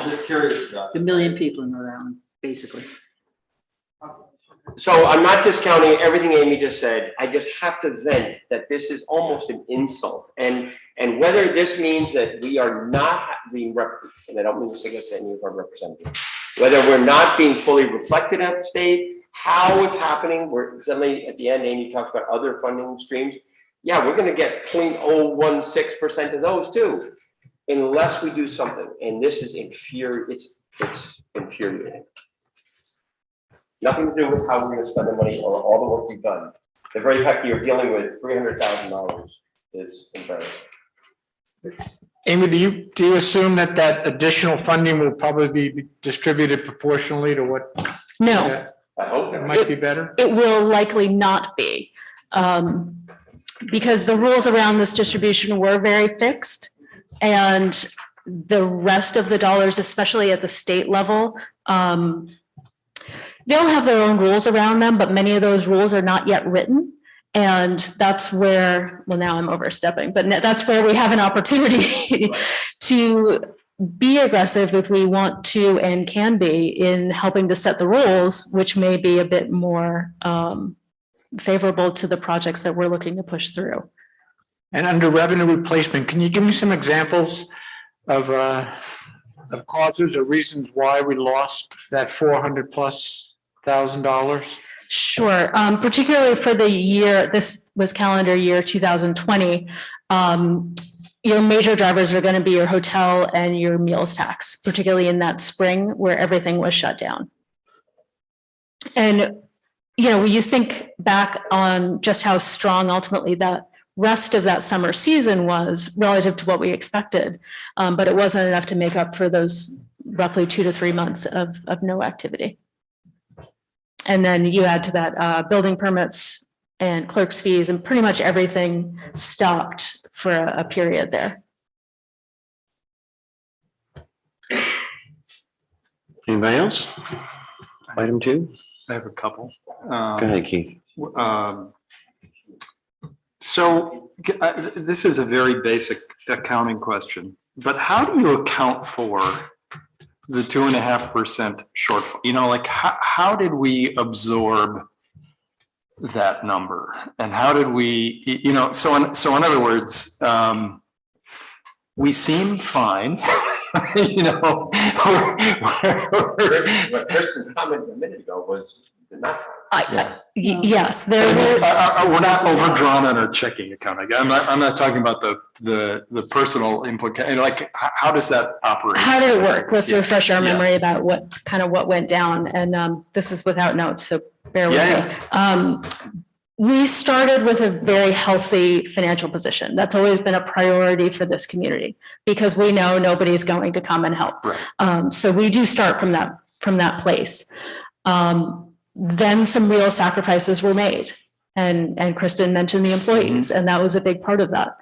Just curious about. A million people in Rhode Island, basically. So I'm not discounting everything Amy just said. I just have to vent that this is almost an insult. And whether this means that we are not being represented, and I don't mean to say against any of our representatives, whether we're not being fully reflected at the state, how it's happening, we're suddenly at the end, Amy talks about other funding streams. Yeah, we're gonna get 0.016% of those too, unless we do something. And this is it's infuriating. Nothing to do with how we're gonna spend the money or all the work we've done. The very fact that you're dealing with $300,000 is embarrassing. Amy, do you assume that additional funding will probably be distributed proportionally to what? No. I hope. It might be better. It will likely not be, because the rules around this distribution were very fixed, and the rest of the dollars, especially at the state level, they'll have their own rules around them, but many of those rules are not yet written. And that's where, well, now I'm overstepping, but that's where we have an opportunity to be aggressive if we want to and can be in helping to set the rules, which may be a bit more favorable to the projects that we're looking to push through. And under revenue replacement, can you give me some examples of causes or reasons why we lost that $400,000+? Sure, particularly for the year, this was calendar year 2020, your major drivers are going to be your hotel and your meals tax, particularly in that spring where everything was shut down. And, you know, when you think back on just how strong ultimately that rest of that summer season was relative to what we expected, but it wasn't enough to make up for those roughly 2 to 3 months of no activity. And then you add to that building permits and clerk's fees, and pretty much everything stopped for a period there. Anybody else? Item 2. I have a couple. Go ahead, Keith. So this is a very basic accounting question, but how do you account for the 2.5% shortfall? You know, like how did we absorb that number? And how did we, you know, so in other words, we seem fine, you know. What Kristen's comment a minute ago was not. Yes, there were. We're not overdrawn on our checking account. I'm not talking about the personal implication. Like, how does that operate? How did it work? Let's Yeah. refresh our Yeah. memory about what went down. And this is without notes, so bear with me. We started with a very healthy financial position. That's always been a priority for this community because we know nobody's going to come and help. Right. So we do start from that place. Then some real sacrifices were made. And Kristen mentioned the employees, and that was a big part of that.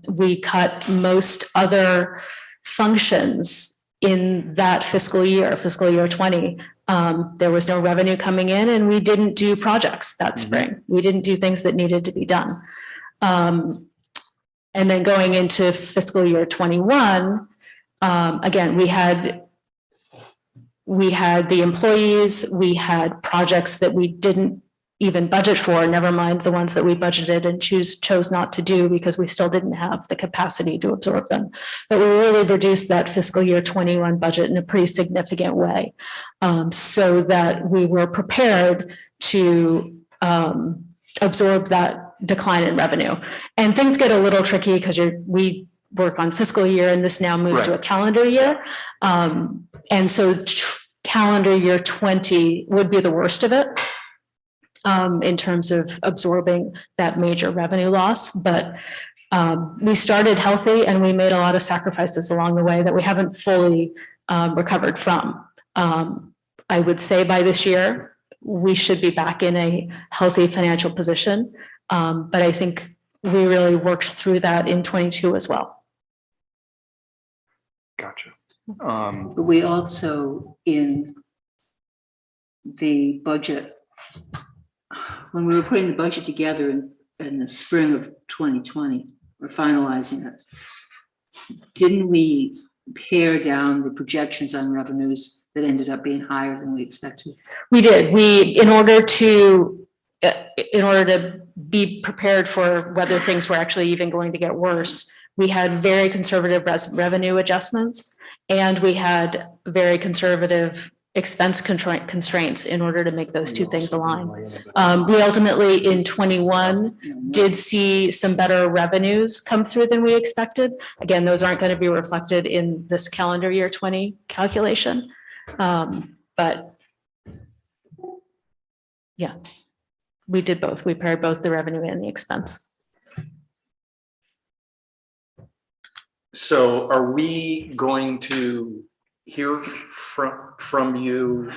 We cut most other functions in that fiscal year 20. There was no revenue coming in, and we didn't do projects that spring. We didn't do things that needed to be done. And then going into fiscal year 21, again, we had the employees, we had projects that we didn't even budget for, never mind the ones that we budgeted and chose not to do because we still didn't have the capacity to absorb them. But we really reduced that fiscal year 21 budget in a pretty significant way, so that we were prepared to absorb that decline in revenue. And things get a little tricky because we work on fiscal year and this now moves to a calendar year. And so calendar year 20 would be the worst of it in terms of absorbing that major revenue loss. But we started healthy and we made a lot of sacrifices along the way that we haven't fully recovered from. I would say by this year, we should be back in a healthy financial position. But I think we really worked through that in 22 as well. Gotcha. But we also, in the budget, when we were putting the budget together in the spring of 2020, we're finalizing it. Didn't we pare down the projections on revenues that ended up being higher than we expected? We did. In order to be prepared for whether things were actually even going to get worse, we had very conservative revenue adjustments, and we had very conservative expense constraints in order to make those two things align. We ultimately in 21 did see some better revenues come through than we expected. Again, those aren't going to be reflected in this calendar year 20 calculation. But yeah, we did both. We paired both the revenue and the expense. So are we going to hear from you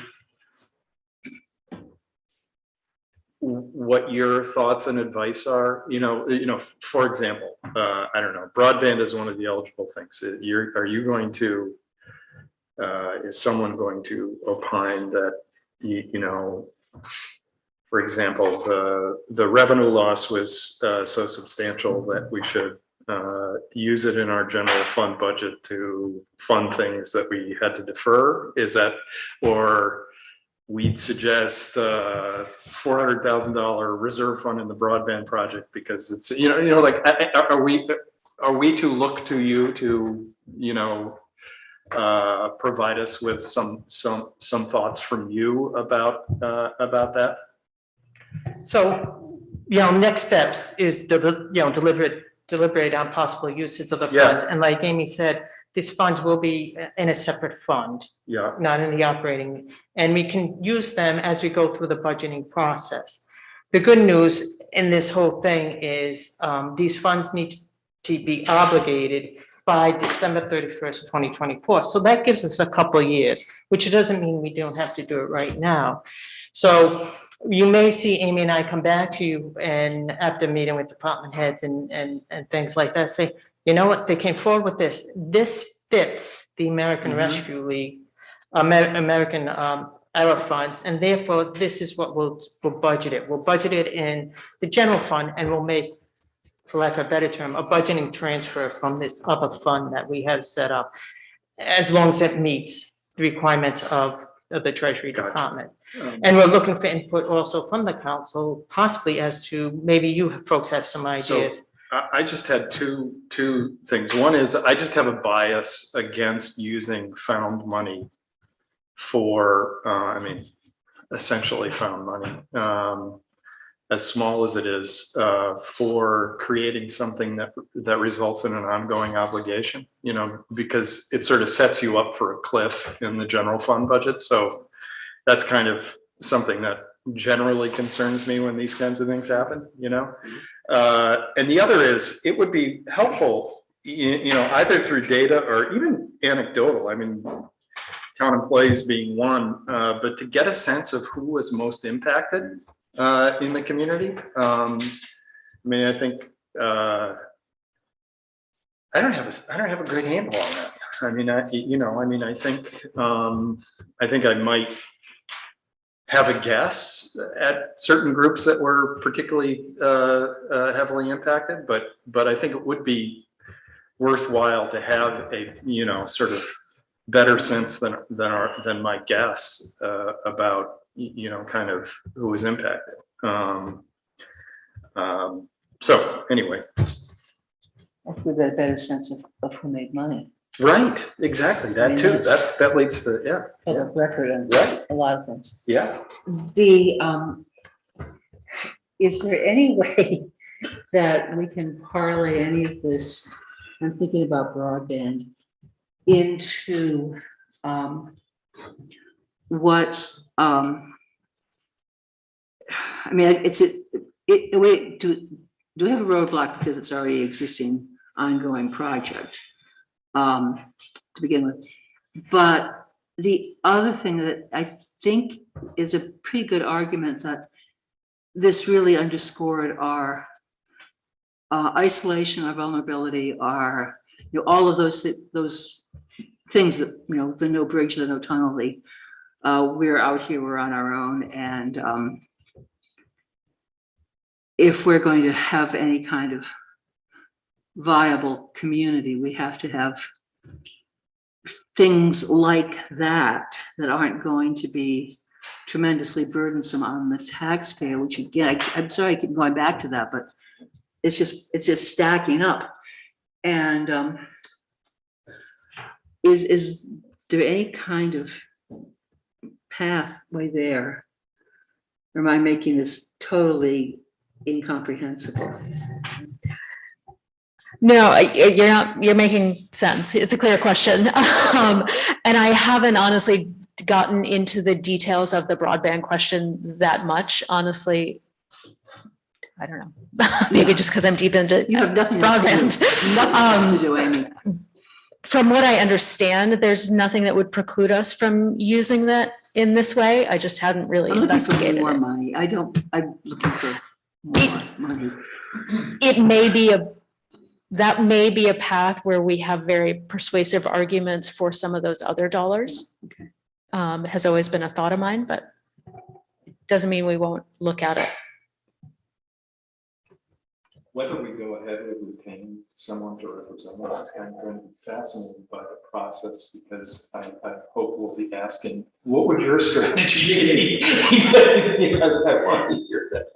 what your thoughts and advice are? You know, for example, I don't know, broadband is one of the eligible things. Are you going to, is someone going to opine that, you know, for example, the revenue loss was so substantial that we should use it in our general fund budget to fund things that we had to defer? Is that, or we'd suggest $400,000 reserve fund in the broadband project because it's, you know, like, are we to look to you to, you know, provide us with some thoughts from you about that? So, you know, next steps is deliberate on possible uses of the funds. And like Amy said, these funds will be in a separate fund, not in the operating, and we can use them as we go through the budgeting process. The good news in this whole thing is these funds need to be obligated by December 31st, 2024. So that gives us a couple of years, which doesn't mean we don't have to do it right now. So you may see Amy and I come back to you and after meeting with department heads and things like that, say, you know what, they came forward with this. This fits the American Rescue League, American our funds, and therefore this is what we'll budget it. We'll budget it in the general fund, and we'll make, for lack of a better term, a budgeting transfer from this other fund that we have set up, as long as it meets the requirements of the Treasury Department. And we're looking for input also from the council, possibly as to, maybe you folks have some ideas. I just had two things. One is I just have a bias against using found money for, essentially found money, as small as it is, for creating something that results in an ongoing obligation, because it sort of sets you up for a cliff in the general fund budget. So that's kind of something that generally concerns me when these kinds of things happen, And the other is, it would be helpful, either through data or even anecdotal. Town employees being one, but to get a sense of who was most impacted in the community. I think I don't have a good handle on that. I think I might have a guess at certain groups that were particularly heavily impacted, but I think it would be worthwhile to have a sort of better sense than my guess about kind of who was impacted. So anyway, We've got a better sense of who made money. right, exactly, that too. That leads to Public record and Right. a lot of things. yeah. Is there any way that we can parlay any of this, I'm thinking about broadband, into what, do we have a roadblock because it's already existing ongoing project to begin with? But the other thing that I think is a pretty good argument that this really underscored our isolation, our vulnerability, our, all of those things that, the no bridge, the no tunnel, we're out here, we're on our own. And if we're going to have any kind of viable community, we have to have things like that aren't going to be tremendously burdensome on the taxpayer, which again, I'm sorry I keep going back to that, but it's just stacking up. And is there any kind of pathway there? Or am I making this totally incomprehensible? No, you're not, you're making sense. It's a clear question. And I haven't honestly gotten into the details of the broadband question that much, honestly. I don't know, maybe just because I'm deep into You have nothing else to do. broadband. Nothing else to do, Amy. From what I understand, there's nothing that would preclude us from using that in this way. I just hadn't really I'm looking for investigated more it. money. I'm looking for more money. It may be that may be a path where we have very persuasive arguments for some of those other dollars. Okay. Has always been a thought of mine, but doesn't mean we won't look at it. Whether we go ahead with paying someone to represent us, I'm going to be fascinated by the process, because I hope we'll be asking, what would your strategy be? I want to hear that.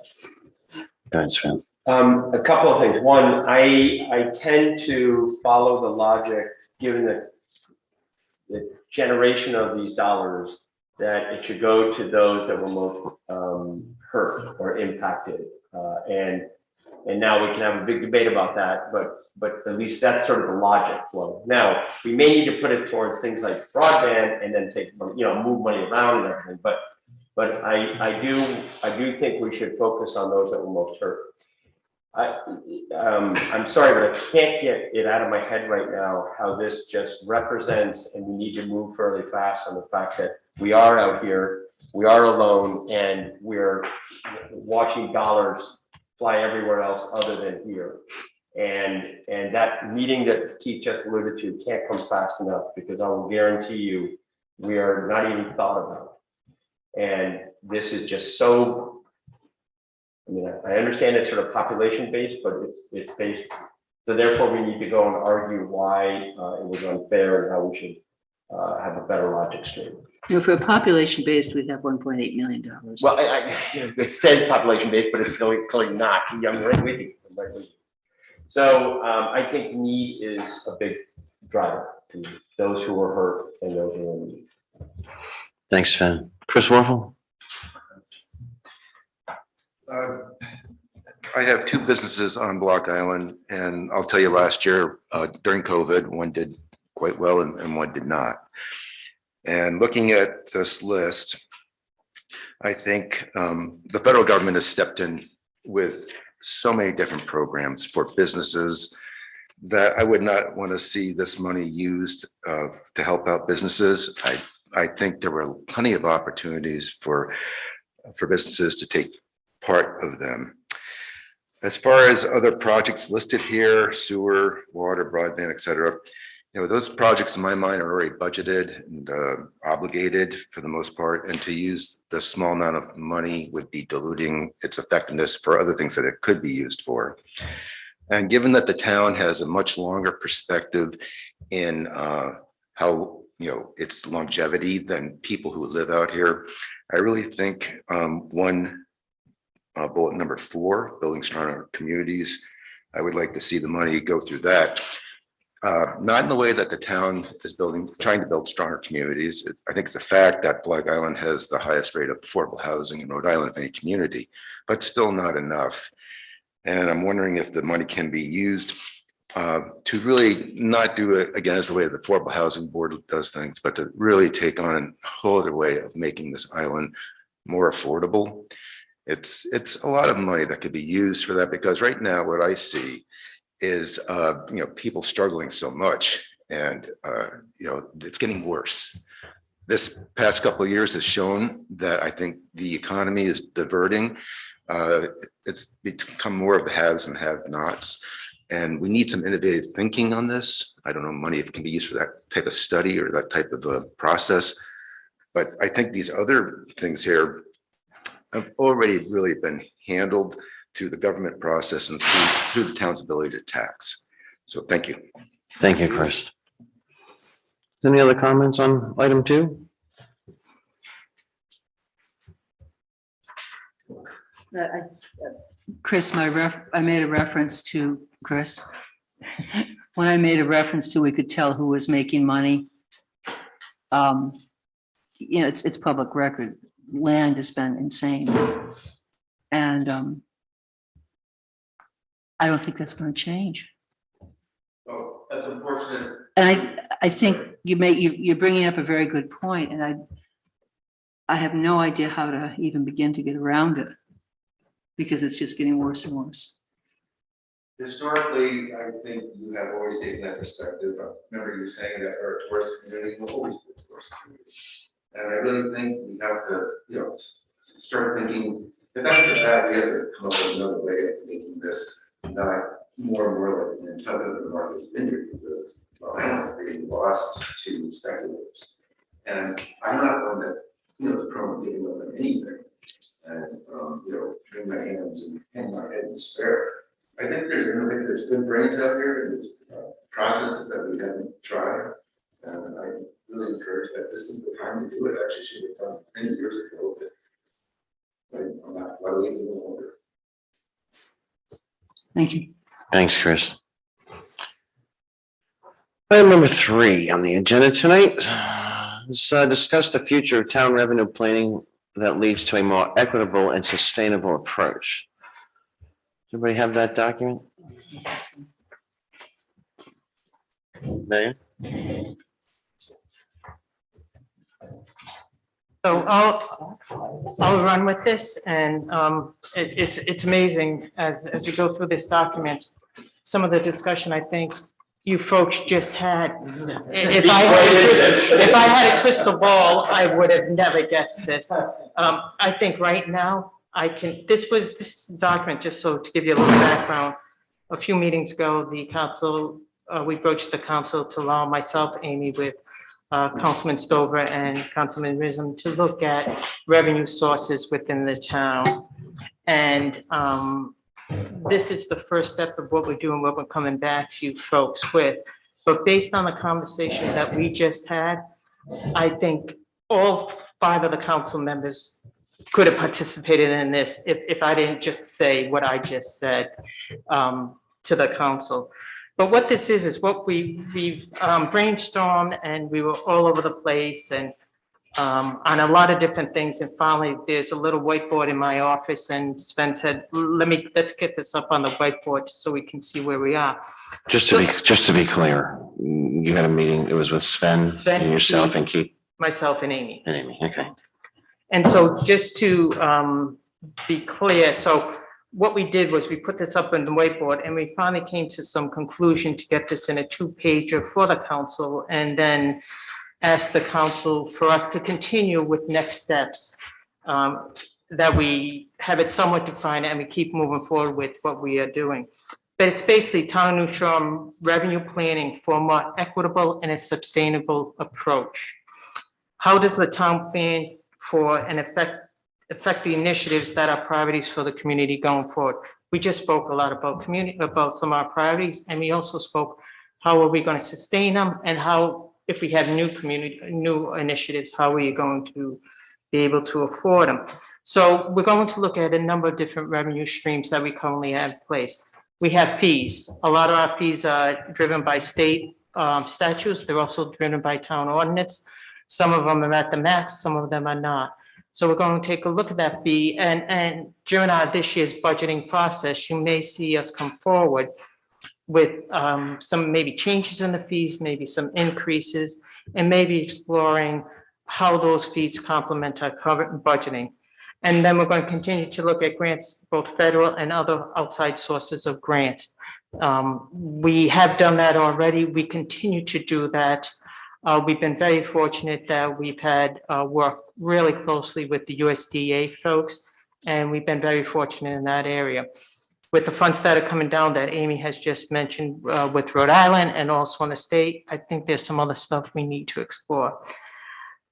That's fine. A couple of things. One, I tend to follow the logic, given the generation of these dollars, that it should go to those that were most hurt or impacted. And now we can have a big debate about that, but at least that's sort of the logic flow. Now, we may need to put it towards things like broadband and then take, move money around and everything, but I do think we should focus on those that were most hurt. I'm sorry, but I can't get it out of my head right now how this just represents, and we need to move fairly fast on the fact that we are out here, we are alone, and we're watching dollars fly everywhere else other than here. And that meeting that Keith just alluded to can't come fast enough, because I will guarantee you, we are not even thought about. And this is just so, I mean, I understand it's sort of population based, but it's based. So therefore we need to go and argue why it was unfair and how we should have a better logic stream. You know, for a population based, we'd have $1.8 million. Well, it says population based, but it's clearly not. Young Whitney. So I think need is a big driver to those who are hurt and those who are in need. Thanks, Finn. Chris Warfel? I have two businesses on Block Island, and I'll tell you, last year during COVID, one did quite well and one did not. And looking at this list, I think the federal government has stepped in with so many different programs for businesses that I would not want to see this money used to help out businesses. I think there were plenty of opportunities for businesses to take part of them. As far as other projects listed here, sewer, water, broadband, et cetera, you know, those projects in my mind are already budgeted and obligated for the most part, and to use the small amount of money would be diluting its effectiveness for other things that it could be used for. And given that the town has a much longer perspective in how, you know, its longevity than people who live out here, I really think bullet number 4, building stronger communities, I would like to see the money go through that. Not in the way that the town is trying to build stronger communities. I think it's a fact that Block Island has the highest rate of affordable housing in Rhode Island of any community, but still not enough. And I'm wondering if the money can be used to really not do it again as the way the Affordable Housing Board does things, but to really take on a whole other way of making this island more affordable. It's a lot of money that could be used for that, because right now what I see is you know, people struggling so much, and you know, it's getting worse. This past couple of years has shown that I think the economy is diverting. It's become more of the haves and have-nots, and we need some innovative thinking on this. I don't know, money if it can be used for that type of study or that type of a process, but I think these other things here have already really been handled through the government process and through the town's ability to tax. So thank you. Thank you, Chris. Any other comments on item 2? Chris, I made a reference to Chris. When I made a reference to, we could tell who was making money. You know, it's public record. Land has been insane. And I don't think that's going to change. Oh, that's unfortunate. And I think you're bringing up a very good point, and I have no idea how to even begin to get around it, because it's just getting worse and worse. Historically, I think you have always taken that perspective. I remember you saying that our tourist community will always be a tourist community. And I really think we have to, you know, start thinking, if that's the fact, we have to come up with another way of making this not more and more like an intuitive of the market's vineyard, because land is being lost to speculators. And I'm not one that, you know, is prone to giving up on anything and, you know, turning my hands and hang my head in despair. I think there's good brains out here, and there's processes that we haven't tried. And I really encourage that this is the time to do it. Actually, should have done many years ago, but I'm not waiting any longer. Thank you. Thanks, Chris. Item number 3 on the agenda tonight is discuss the future of town revenue planning that leads to a more equitable and sustainable approach. Does everybody have that document? Megan? So I'll run with this, and it's amazing as we go through this document, some of the discussion I think you folks just had. If I had a crystal ball, I would have never guessed this. I think right now this document, just so to give you a little background, a few meetings ago, the council, we broached the council to allow myself, Amy, with Councilman Stover and Councilman Wisdom to look at revenue sources within the town. And this is the first step of what we're doing, what we're coming back to you folks with. But based on the conversation that we just had, I think all 5 of the council members could have participated in this if I didn't just say what I just said to the council. But what this is what we've brainstormed, and we were all over the place and on a lot of different things. And finally, there's a little whiteboard in my office, and Sven said, let's get this up on the whiteboard so we can see where we are. Just to be clear, you had a meeting, it was with Sven Sven, and yourself Keith. and Keith Myself and Amy. and Amy, okay. And so just to be clear, so what we did was we put this up on the whiteboard, and we finally came to some conclusion to get this in a 2-pager for the council, and then ask the council for us to continue with next steps, that we have it somewhat defined and we keep moving forward with what we are doing. But it's basically town of New Shore revenue planning for a more equitable and a sustainable approach. How does the town plan for and affect the initiatives that are priorities for the community going forward? We just spoke a lot about about some of our priorities, and we also spoke how are we going to sustain them, and how, if we have new initiatives, how are you going to be able to afford them? So we're going to look at a number of different revenue streams that we currently have in place. We have fees. A lot of our fees are driven by state statutes. They're also driven by town ordinance. Some of them are at the max, some of them are not. So we're going to take a look at that fee, and during this year's budgeting process, you may see us come forward with some maybe changes in the fees, maybe some increases, and maybe exploring how those fees complement our current budgeting. And then we're going to continue to look at grants, both federal and other outside sources of grants. We have done that already. We continue to do that. We've been very fortunate that we've had work really closely with the USDA folks, and we've been very fortunate in that area. With the funds that are coming down that Amy has just mentioned with Rhode Island and also in the state, I think there's some other stuff we need to explore.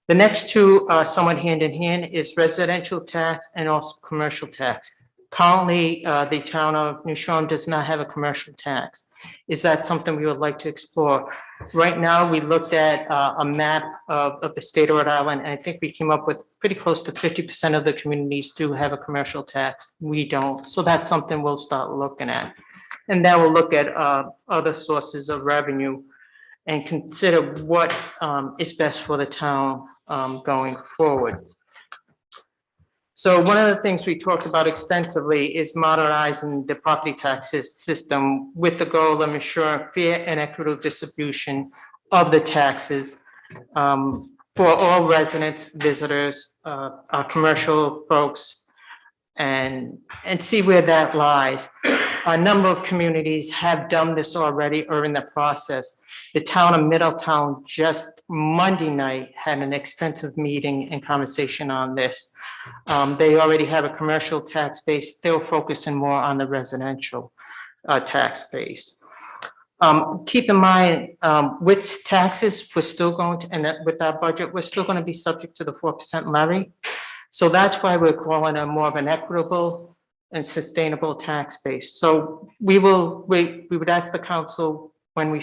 The next two are somewhat hand in hand is residential tax and also commercial tax. Currently, the town of New Shore does not have a commercial tax. Is that something we would like to explore? Right now, we looked at a map of the state of Rhode Island, and I think we came up with pretty close to 50% of the communities do have a commercial tax. We don't. So that's something we'll start looking at. And then we'll look at other sources of revenue and consider what is best for the town going forward. So one of the things we talked about extensively is modernizing the property taxes system with the goal of ensuring fair and equitable distribution of the taxes for all residents, visitors, our commercial folks, and see where that lies. A number of communities have done this already or in the process. The town of Middletown just Monday night had an extensive meeting and conversation on this. They already have a commercial tax base. They're focusing more on the residential tax base. Keep in mind, with taxes, we're still going to, and with our budget, we're still going to be subject to the 4% levy. So that's why we're calling it more of an equitable and sustainable tax base. So we would ask the council when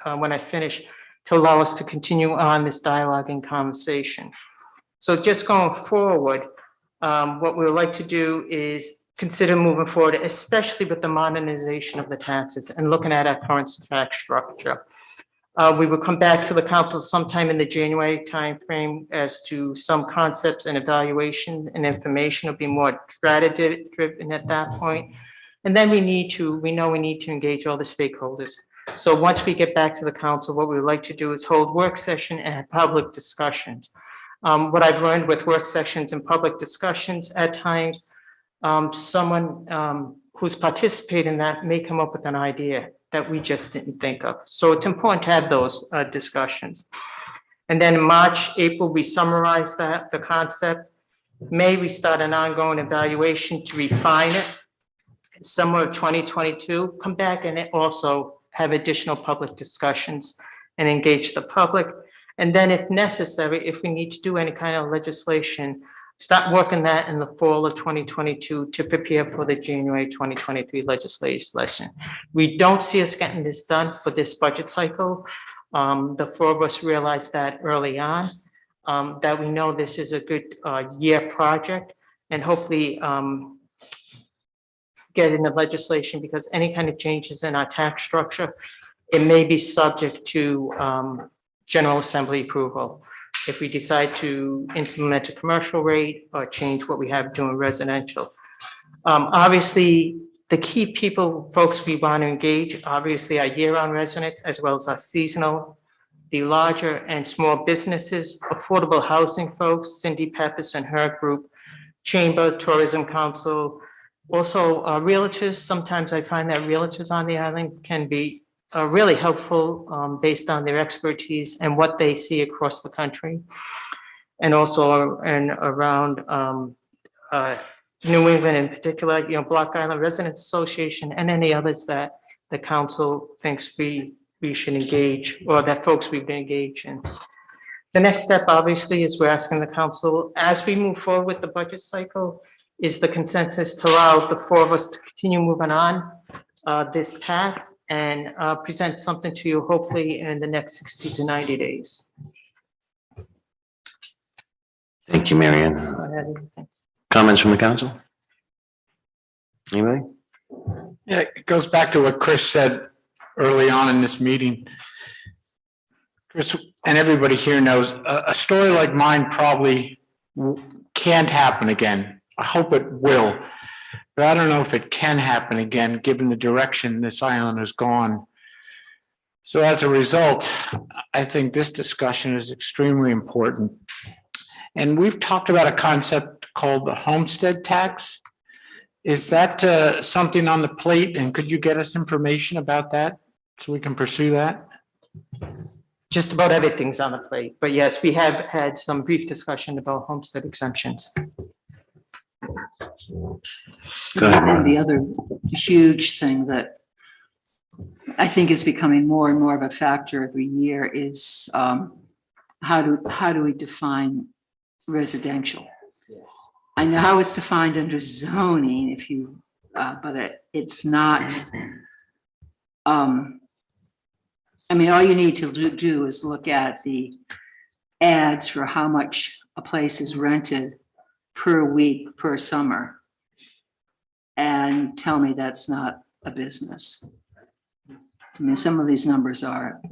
I finish to allow us to continue on this dialogue and conversation. So just going forward, what we would like to do is consider moving forward, especially with the modernization of the taxes and looking at our current tax structure. We will come back to the council sometime in the January timeframe as to some concepts and evaluation and information will be more strategy driven at that point. And then we know we need to engage all the stakeholders. So once we get back to the council, what we would like to do is hold work session and have public discussions. What I've learned with work sessions and public discussions at times, someone who's participating in that may come up with an idea that we just didn't think of. So it's important to have those discussions. And then in March, April, we summarize the concept. May, we start an ongoing evaluation to refine it. Summer of 2022, come back and also have additional public discussions and engage the public. And then if necessary, if we need to do any kind of legislation, start working that in the fall of 2022 to prepare for the January 2023 legislation. We don't see us getting this done for this budget cycle. The four of us realized that early on, that we know this is a good year project, and hopefully get in the legislation, because any kind of changes in our tax structure, it may be subject to General Assembly approval. If we decide to implement a commercial rate or change what we have doing residential. Obviously, the key people, folks we want to engage, obviously our year-round residents, as well as our seasonal, the larger and small businesses, affordable housing folks, Cindy Peppers and her group, Chamber, Tourism Council, also realtors. Sometimes I find that realtors on the island can be really helpful based on their expertise and what they see across the country. And also around New England in particular, Block Island Residents Association and any others that the council thinks we should engage, or that folks we've been engaged in. The next step, obviously, is we're asking the council, as we move forward with the budget cycle, is the consensus to allow the four of us to continue moving on this path and present something to you hopefully in the next 60 to 90 days. Thank you, Marion. Comments from the council? Anybody? Yeah, it goes back to what Chris said early on in this meeting. Chris and everybody here knows a story like mine probably can't happen again. I hope it will, but I don't know if it can happen again, given the direction this island has gone. So as a result, I think this discussion is extremely important. And we've talked about a concept called the homestead tax. Is that something on the plate? And could you get us information about that so we can pursue that? Just about everything's on the plate, but yes, we have had some brief discussion about homestead exemptions. Go ahead, And Mark. the other huge thing that I think is becoming more and more of a factor every year is how do we define residential? I know how it's defined under zoning, if you, but it's not. I mean, all you need to do is look at the ads for how much a place is rented per week, per summer, and tell me that's not a business. I mean, some of these numbers are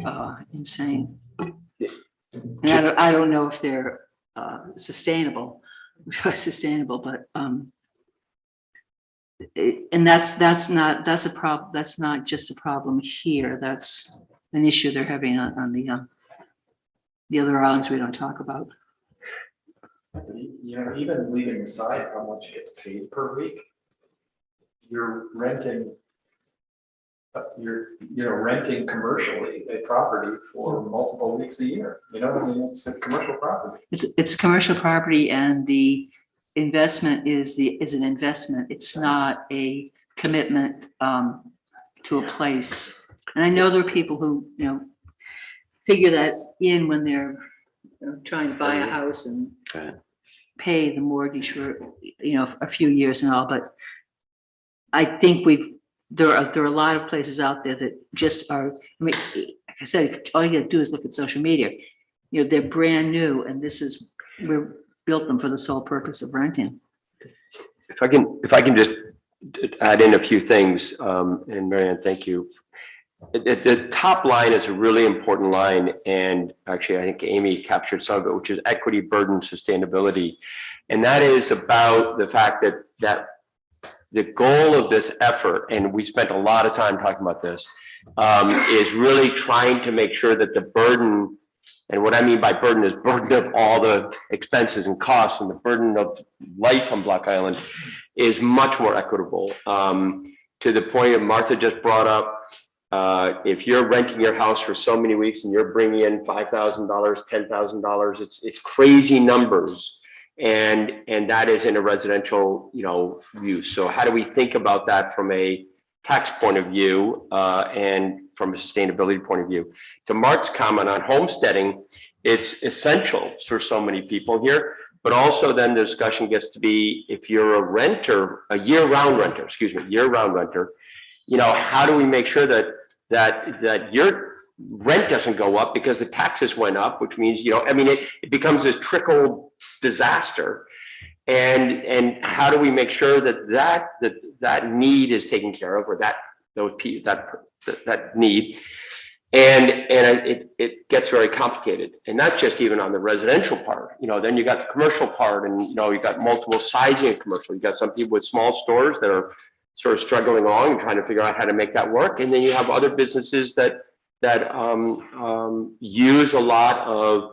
insane. And I don't know if they're sustainable, but and that's a problem. That's not just a problem here. That's an issue they're having on the other islands we don't talk about. Even leaving aside how much gets paid per week, you're renting. You're renting commercially a property for multiple weeks a year. You know what I mean? It's a commercial property. It's a commercial property, and the investment is an investment. It's not a commitment to a place. And I know there are people who figure that in when they're trying to buy a house and pay the mortgage for a few years and all. But I think there are a lot of places out there that just are. I mean, like I said, all you got to do is look at social media. They're brand new, and we built them for the sole purpose of renting. If I can just add in a few things, and Marianne, thank you. The top line is a really important line, and actually I think Amy captured some of it, which is equity, burden, sustainability. And that is about the fact that the goal of this effort, and we spent a lot of time talking about this, is really trying to make sure that the burden, and what I mean by burden is burden of all the expenses and costs and the burden of life on Block Island is much more equitable. To the point that Martha just brought up, if you're renting your house for so many weeks and you're bringing in $5,000, $10,000, it's crazy numbers. And that is in a residential, use. So how do we think about that from a tax point of view and from a sustainability point of view? To Mark's comment on homesteading, it's essential for so many people here. But also then the discussion gets to be, if you're a renter, a year-round renter, you know, how do we make sure that your rent doesn't go up because the taxes went up, which means, you know, I mean, it becomes this trickle disaster. And how do we make sure that need is taken care of, or that need? And it gets very complicated, and not just even on the residential part. You know, then you got the commercial part, and you know, you got multiple sizing of commercial. You got some people with small stores that are sort of struggling along and trying to figure out how to make that work, and then you have other businesses that use a lot of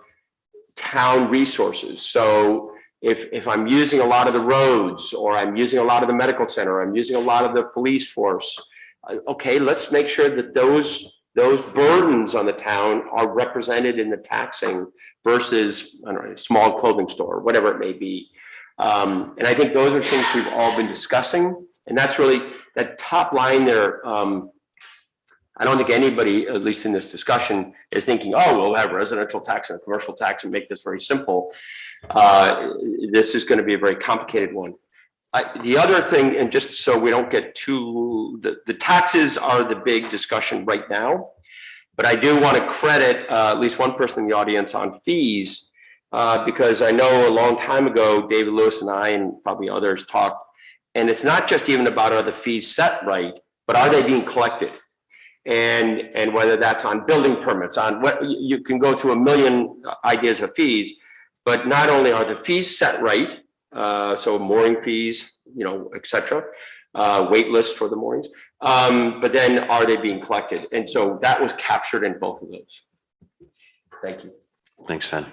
town resources. So if I'm using a lot of the roads, or I'm using a lot of the medical center, I'm using a lot of the police force, okay, let's make sure that those burdens on the town are represented in the taxing versus, I don't know, a small clothing store, whatever it may be. And I think those are things we've all been discussing. And that's really that top line there. I don't think anybody, at least in this discussion, is thinking, oh, we'll have residential tax and a commercial tax and make this very simple. This is going to be a very complicated one. The other thing, and just so we don't get too, the taxes are the big discussion right now, but I do want to credit at least one person in the audience on fees, because I know a long time ago, David Lewis and I, and probably others, talked, and it's not just even about are the fees set right, but are they being collected? And whether that's on building permits, on what you can go through a million ideas of fees, but not only are the fees set right, so mooring fees, you know, et cetera, wait list for the moorings, but then are they being collected? And so that was captured in both of those. Thank you. Thanks, Ed.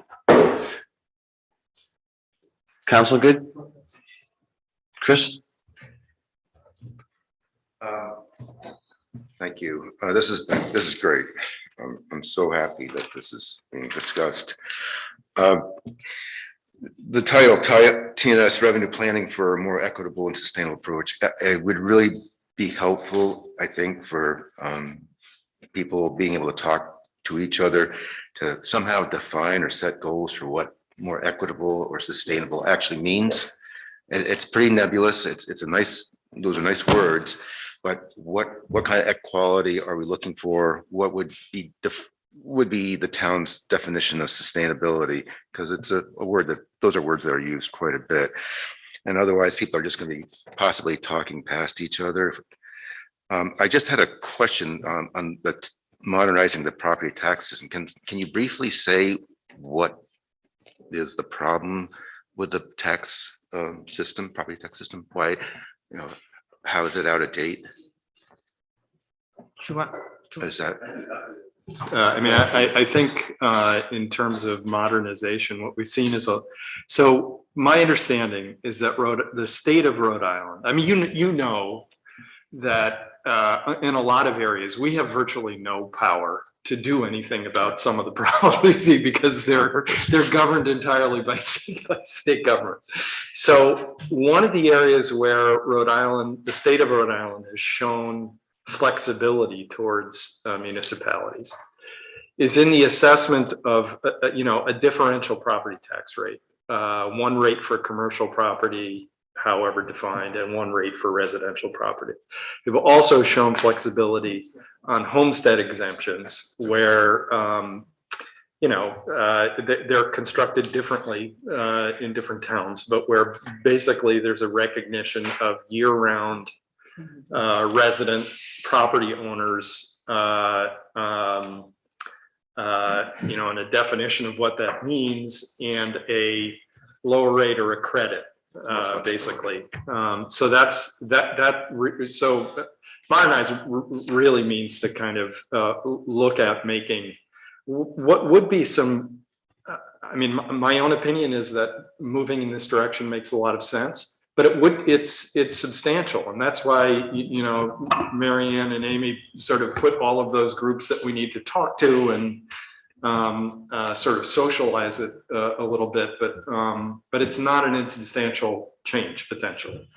Council, good? Chris? Thank you. This is great. I'm so happy that this is being discussed. The title, TNS Revenue Planning for a More Equitable and Sustainable Approach, it would really be helpful, I think, for people being able to talk to each other to somehow define or set goals for what more equitable or sustainable actually means. It's pretty nebulous. It's a nice, those are nice words, but what kind of equality are we looking for? What would be the town's definition of sustainability? Because it's a word that, those are words that are used quite a bit. And otherwise people are just going to be possibly talking past each other. I just had a question on the modernizing the property tax system. Can you briefly say what is the problem with the tax system, property tax system? Why, you know, how is it out of date? Is that? I mean, I think in terms of modernization, what we've seen is so my understanding is that the state of Rhode Island, I mean, you know that in a lot of areas, we have virtually no power to do anything about some of the problems because they're governed entirely by state government. So one of the areas where Rhode Island, the state of Rhode Island, has shown flexibility towards municipalities is in the assessment of a differential property tax rate, one rate for commercial property, however defined, and one rate for residential property. They've also shown flexibility on homestead exemptions where they're constructed differently in different towns, but where basically there's a recognition of year-round resident property owners, and a definition of what that means, and a lower rate or a credit, basically. So that's so modernize really means to kind of look at making what would be some. I mean, my own opinion is that moving in this direction makes a lot of sense. But it's substantial, and that's why Mary Ann and Amy sort of put all of those groups that we need to talk to and sort of socialize it a little bit. But it's not an insubstantial change potentially.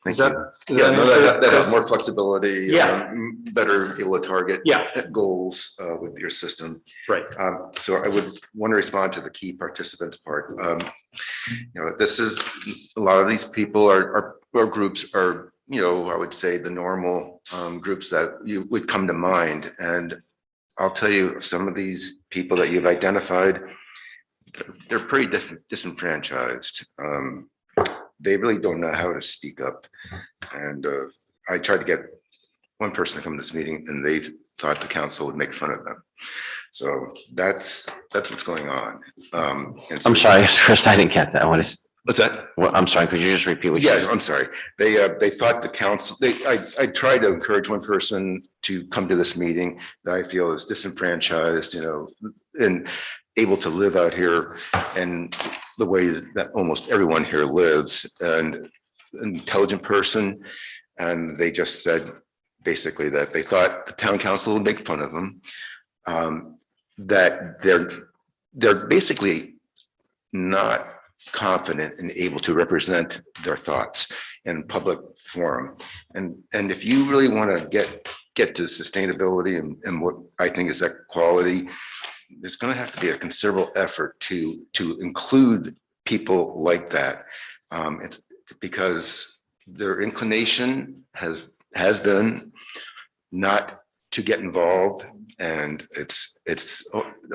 Thank Is you. that? does Yeah, that no, answer that has Chris? more flexibility. Yeah. Better able to target. Yeah. Goals with your system. Right. So I would want to respond to the key participants part. This is, a lot of these people are groups are, I would say the normal groups that you would come to mind. And I'll tell you, some of these people that you've identified, they're pretty disenfranchised. They really don't know how to speak up. And I tried to get one person to come to this meeting and they thought the council would make fun of them. So that's what's going on. And so- I'm sorry, Chris, I didn't get that. What's that? Well, I'm sorry, could you just repeat what you Yeah, said? I'm sorry. They thought the council, I tried to encourage one person to come to this meeting that I feel is disenfranchised, and able to live out here and the way that almost everyone here lives, and an intelligent person. And they just said basically that they thought the town council would make fun of them. That they're basically not confident and able to represent their thoughts in public forum. And if you really want to get to sustainability and what I think is that quality, there's going to have to be a considerable effort to include people like that. It's because their inclination has been not to get involved, and it's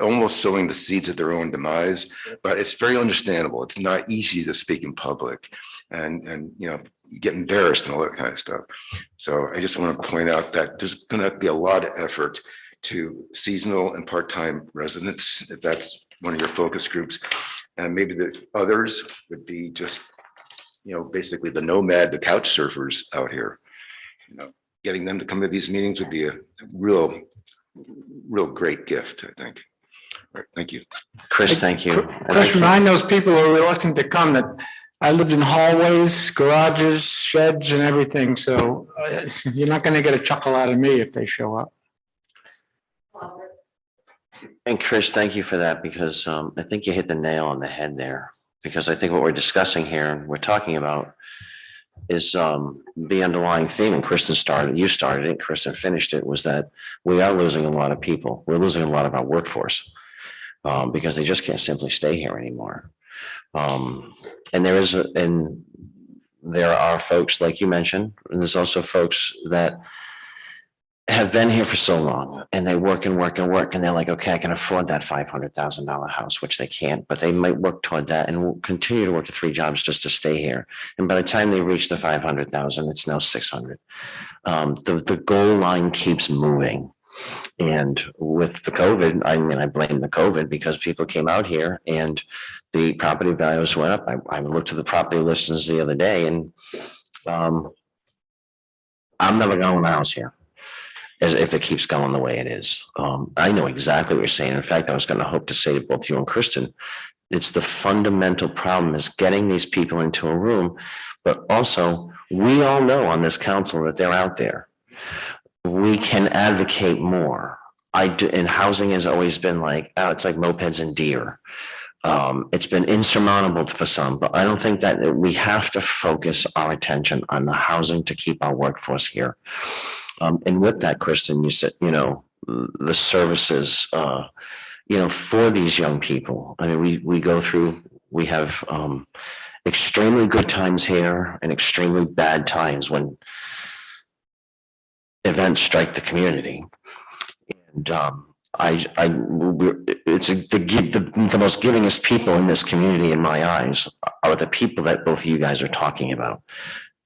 almost sowing the seeds of their own demise. But it's very understandable. It's not easy to speak in public, and get embarrassed and all that kind of stuff. So I just want to point out that there's going to be a lot of effort to seasonal and part-time residents, if that's one of your focus groups. And maybe the others would be just, basically the nomad, the couch surfers out here. Getting them to come to these meetings would be a real great gift, I think. All right, thank you. Chris, thank you. Chris, remind those people who are reluctant to come that I lived in hallways, garages, sheds and everything. So you're not going to get a chuckle out of me if they show up. And Chris, thank you for that, because I think you hit the nail on the head there. Because I think what we're discussing here and we're talking about is the underlying theme, and you started it, Kristen finished it, was that we are losing a lot of people. We're losing a lot of our workforce because they just can't simply stay here anymore. And there are folks, like you mentioned, and there's also folks that have been here for so long and they work and work and work, and they're like, okay, I can afford that $500,000 house, which they can't, but they might work toward that and will continue to work 3 jobs just to stay here. And by the time they reach the 500,000, it's now 600. The goal line keeps moving. And with the COVID, I blame the COVID, because people came out here and the property values went up. I looked at the property listings the other day, and I'm never going to own a house here if it keeps going the way it is. I know exactly what you're saying. In fact, I was going to hope to say to both you and Kristen, it's the fundamental problem is getting these people into a room, but also we all know on this council that they're out there. We can advocate more. And housing has always been like, it's like mopeds and deer. It's been insurmountable for some, but I don't think that we have to focus our attention on the housing to keep our workforce here. And with that, Kristen, you said, the services, for these young people. I mean, we have extremely good times here and extremely bad times when events strike the community. And it's the most givingest people in this community, in my eyes, are the people that both of you guys are talking about.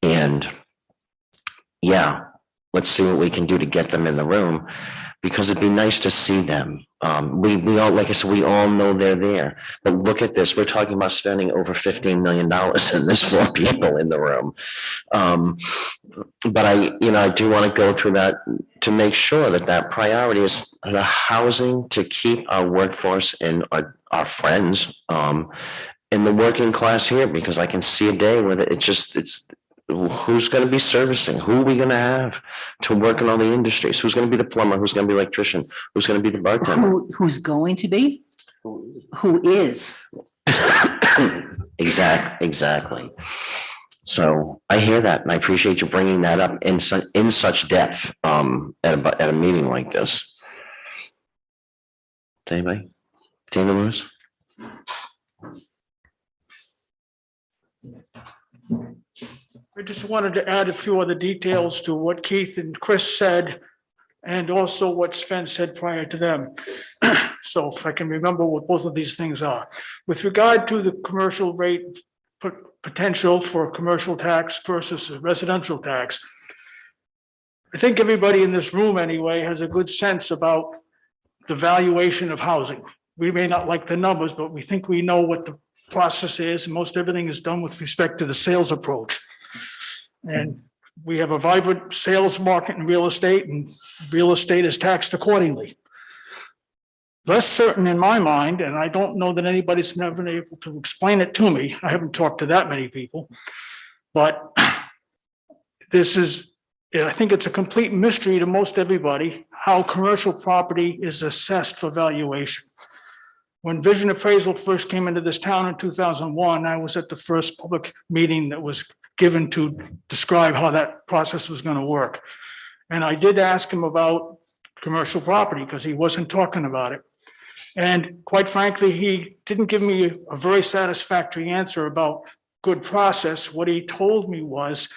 And yeah, let's see what we can do to get them in the room, because it'd be nice to see them. We all, like I said, we all know they're there. But look at this. We're talking about spending over $15 million, and there's 4 people in the room. But I do want to go through that to make sure that priority is the housing to keep our workforce and our friends in the working class here, because I can see a day where it's who's going to be servicing? Who are we going to have to work in all the industries? Who's going to be the plumber? Who's going to be the electrician? Who's going to be the bartender? Who's going to be? Who is? Exactly. So I hear that, and I appreciate you bringing that up in such depth, at a meeting like this. Anybody? Dana Lewis? I just wanted to add a few other details to what Keith and Chris said, and also what Sven said prior to them. So if I can remember what both of these things are. With regard to the commercial rate potential for commercial tax versus a residential tax, I think everybody in this room anyway has a good sense about the valuation of housing. We may not like the numbers, but we think we know what the process is, and most everything is done with respect to the sales approach. And we have a vibrant sales market in real estate, and real estate is taxed accordingly. Less certain in my mind, and I don't know that anybody's never been able to explain it to me. I haven't talked to that many people, but this is, I think it's a complete mystery to most everybody how commercial property is assessed for valuation. When Vision Appraisal first came into this town in 2001, I was at the first public meeting that was given to describe how that process was going to work. And I did ask him about commercial property because he wasn't talking about it. And quite frankly, he didn't give me a very satisfactory answer about good process. What he told me was,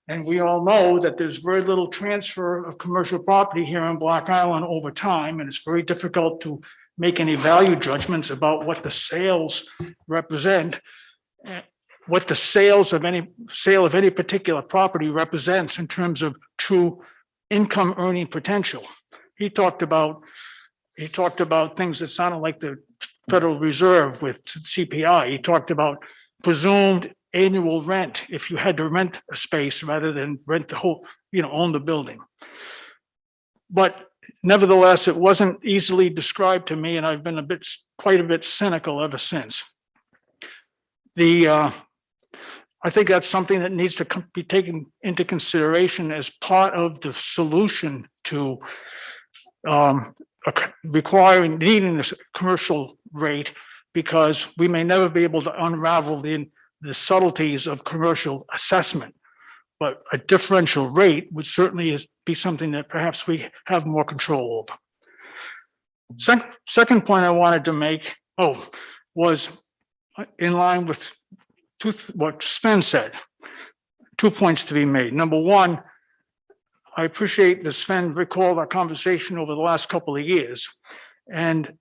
and we all know that there's very little transfer of commercial property here on Block Island over time, and it's very difficult to make any value judgments about what the sales represent, what the sale of any particular property represents in terms of true income earning potential. He talked about things that sounded like the Federal Reserve with CPI. He talked about presumed annual rent if you had to rent a space rather than rent the whole, own the building. But nevertheless, it wasn't easily described to me, and I've been quite a bit cynical ever since. I think that's something that needs to be taken into consideration as part of the solution to needing this commercial rate, because we may never be able to unravel the subtleties of commercial assessment. But a differential rate would certainly be something that perhaps we have more control over. Second point I wanted to make, was in line with what Sven said. 2 points to be made. Number one, I appreciate that Sven recalled our conversation over the last couple of years. And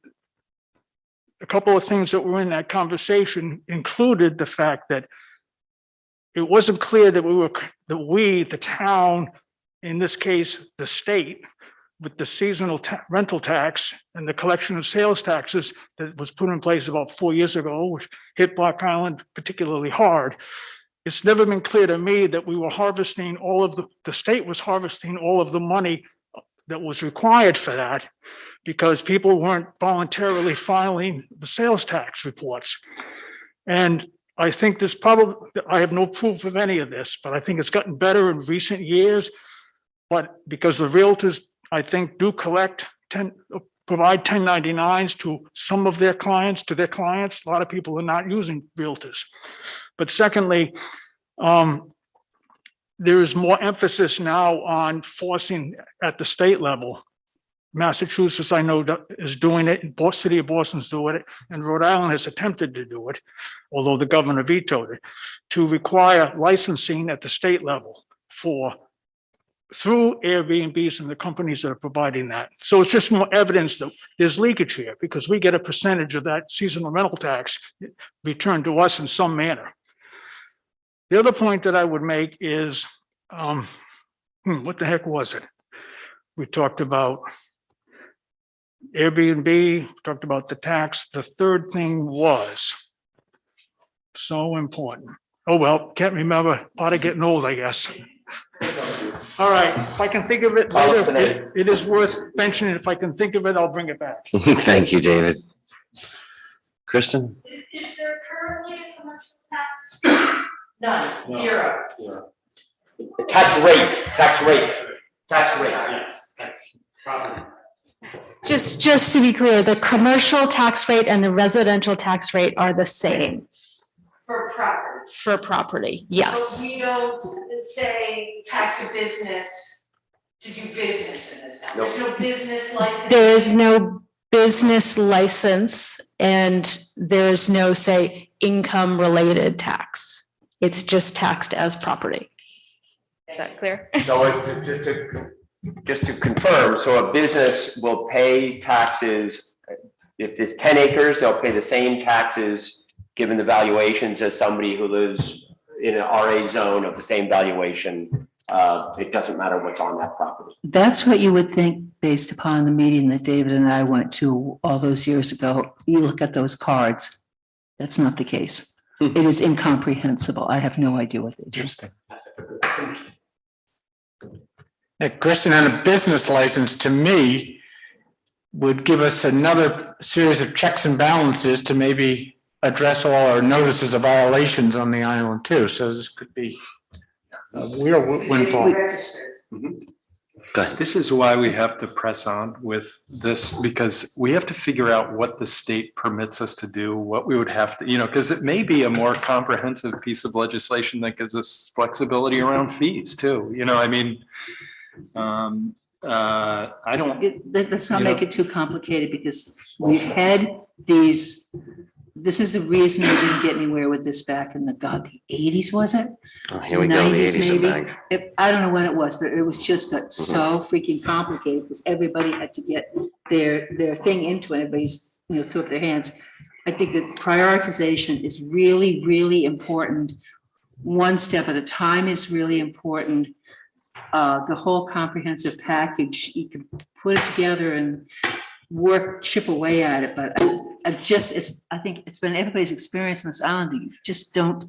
a couple of things that were in that conversation included the fact that it wasn't clear that the town, in this case, the state, with the seasonal rental tax and the collection of sales taxes that was put in place about 4 years ago, which hit Block Island particularly hard. It's never been clear to me that we were harvesting the state was harvesting all of the money that was required for that, because people weren't voluntarily filing the sales tax reports. And I think I have no proof of any of this, but I think it's gotten better in recent years. But because the realtors, I think, do provide 1099s to some of their clients, a lot of people are not using realtors. But secondly, there is more emphasis now on forcing at the state level. Massachusetts, I know, is doing it, and City of Boston's doing it, and Rhode Island has attempted to do it, although the governor vetoed it, to require licensing at the state level through Airbnbs and the companies that are providing that. So it's just more evidence that there's leakage here, because we get a percentage of that seasonal rental tax returned to us in some manner. The other point that I would make is, what the heck was it? We talked about Airbnb, talked about the tax. The third thing was so important. Oh, well, can't remember. Part of getting old, I guess. All right, if I can think of it later, it is worth mentioning. If I can think of it, I'll bring it back. Thank you, David. Kristen? Is there currently a commercial tax? None, zero. Tax rate. Just to be clear, the commercial tax rate and the residential tax rate are the same. For property. for property, yes. But we don't say tax a business to do business in this town. There's no business license. There is no business license and there's no, say, income related tax. It's just taxed as property. Is that clear? So just to confirm, so a business will pay taxes, if it's 10 acres, they'll pay the same taxes given the valuations as somebody who lives in an RA zone of the same valuation. It doesn't matter what's on that property. That's what you would think based upon the meeting that David and I went to all those years ago. You look at those cards. That's not the case. It is incomprehensible. I have no idea what they do. Interesting. Yeah, Kristen, and a business license to me would give us another series of checks and balances to maybe address all our notices of violations on the island too. So this could be a real windfall. Go ahead. This is why we have to press on with this, because we have to figure out what the state permits us to do, what we would have to, because it may be a more comprehensive piece of legislation that gives us flexibility around fees too. I don't. Let's not make it too complicated because we've had these, this is the reason we didn't get anywhere with this back in the 80s, was it? Oh, here we go, the 90s 80s maybe. and back. I don't know when it was, but it was just got so freaking complicated because everybody had to get their thing into it. Everybody's, threw up their hands. I think that prioritization is really, really important. One step at a time is really important. The whole comprehensive package, you can put it together and chip away at it, but I think it's been everybody's experience on this island. You just don't.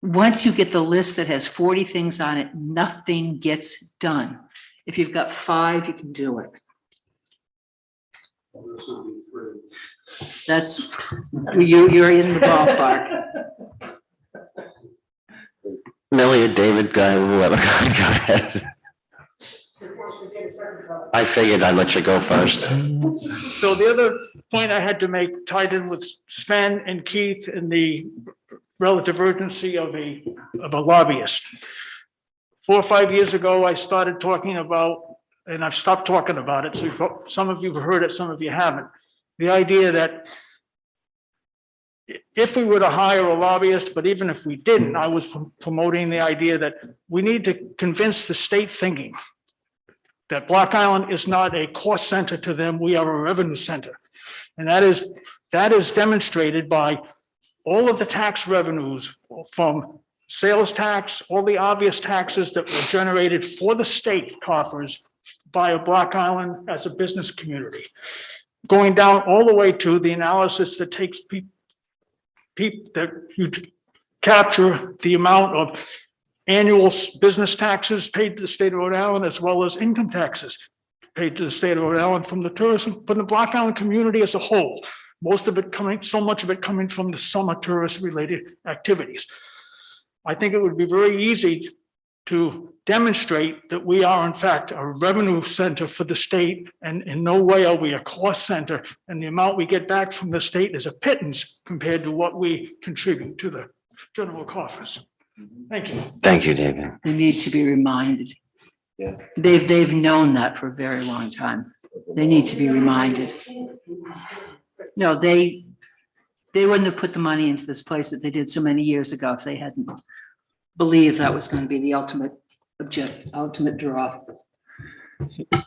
Once you get the list that has 40 things on it, nothing gets done. If you've got 5, you can do it. That's, you're in the ballpark. Millie or David, go ahead, whoever, go ahead. I figured I'd let you go first. So the other point I had to make tied in with Sven and Keith and the relative urgency of a lobbyist. 4 or 5 years ago, I started talking about, and I've stopped talking about it, so some of you have heard it, some of you haven't. The idea that if we were to hire a lobbyist, but even if we didn't, I was promoting the idea that we need to convince the state thinking that Block Island is not a cost center to them, we are a revenue center. And that is demonstrated by all of the tax revenues from sales tax, all the obvious taxes that were generated for the state coffers by Block Island as a business community. Going down all the way to the analysis that takes that you capture the amount of annual business taxes paid to the state of Rhode Island, as well as income taxes paid to the state of Rhode Island from the tourism, from the Block Island community as a whole. Most of it coming, so much of it coming from the summer tourist related activities. I think it would be very easy to demonstrate that we are in fact a revenue center for the state, and in no way are we a cost center, and the amount we get back from the state is a pittance compared to what we contribute to the general coffers. Thank you. Thank you, David. They need to be reminded. Yeah. They've known that for a very long time. They need to be reminded. No, they wouldn't have put the money into this place that they did so many years ago if they hadn't believed that was going to be the ultimate draw.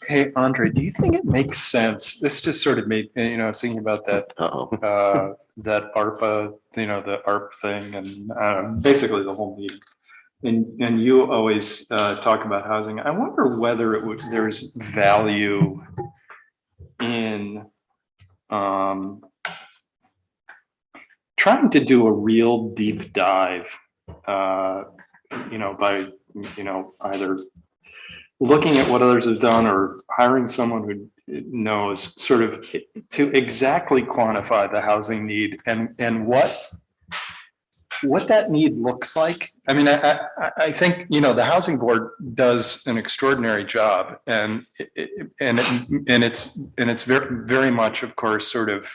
Hey, Andre, do you think it makes sense? This just sort of made, I was thinking about that, that ARPA, the ARP thing and basically the whole meeting. And you always talk about housing. I wonder whether there's value in trying to do a real deep dive, by, either looking at what others have done or hiring someone who knows sort of to exactly quantify the housing need and what that need looks like. I mean, I think, the housing board does an extraordinary job and it's very, very much, of course, sort of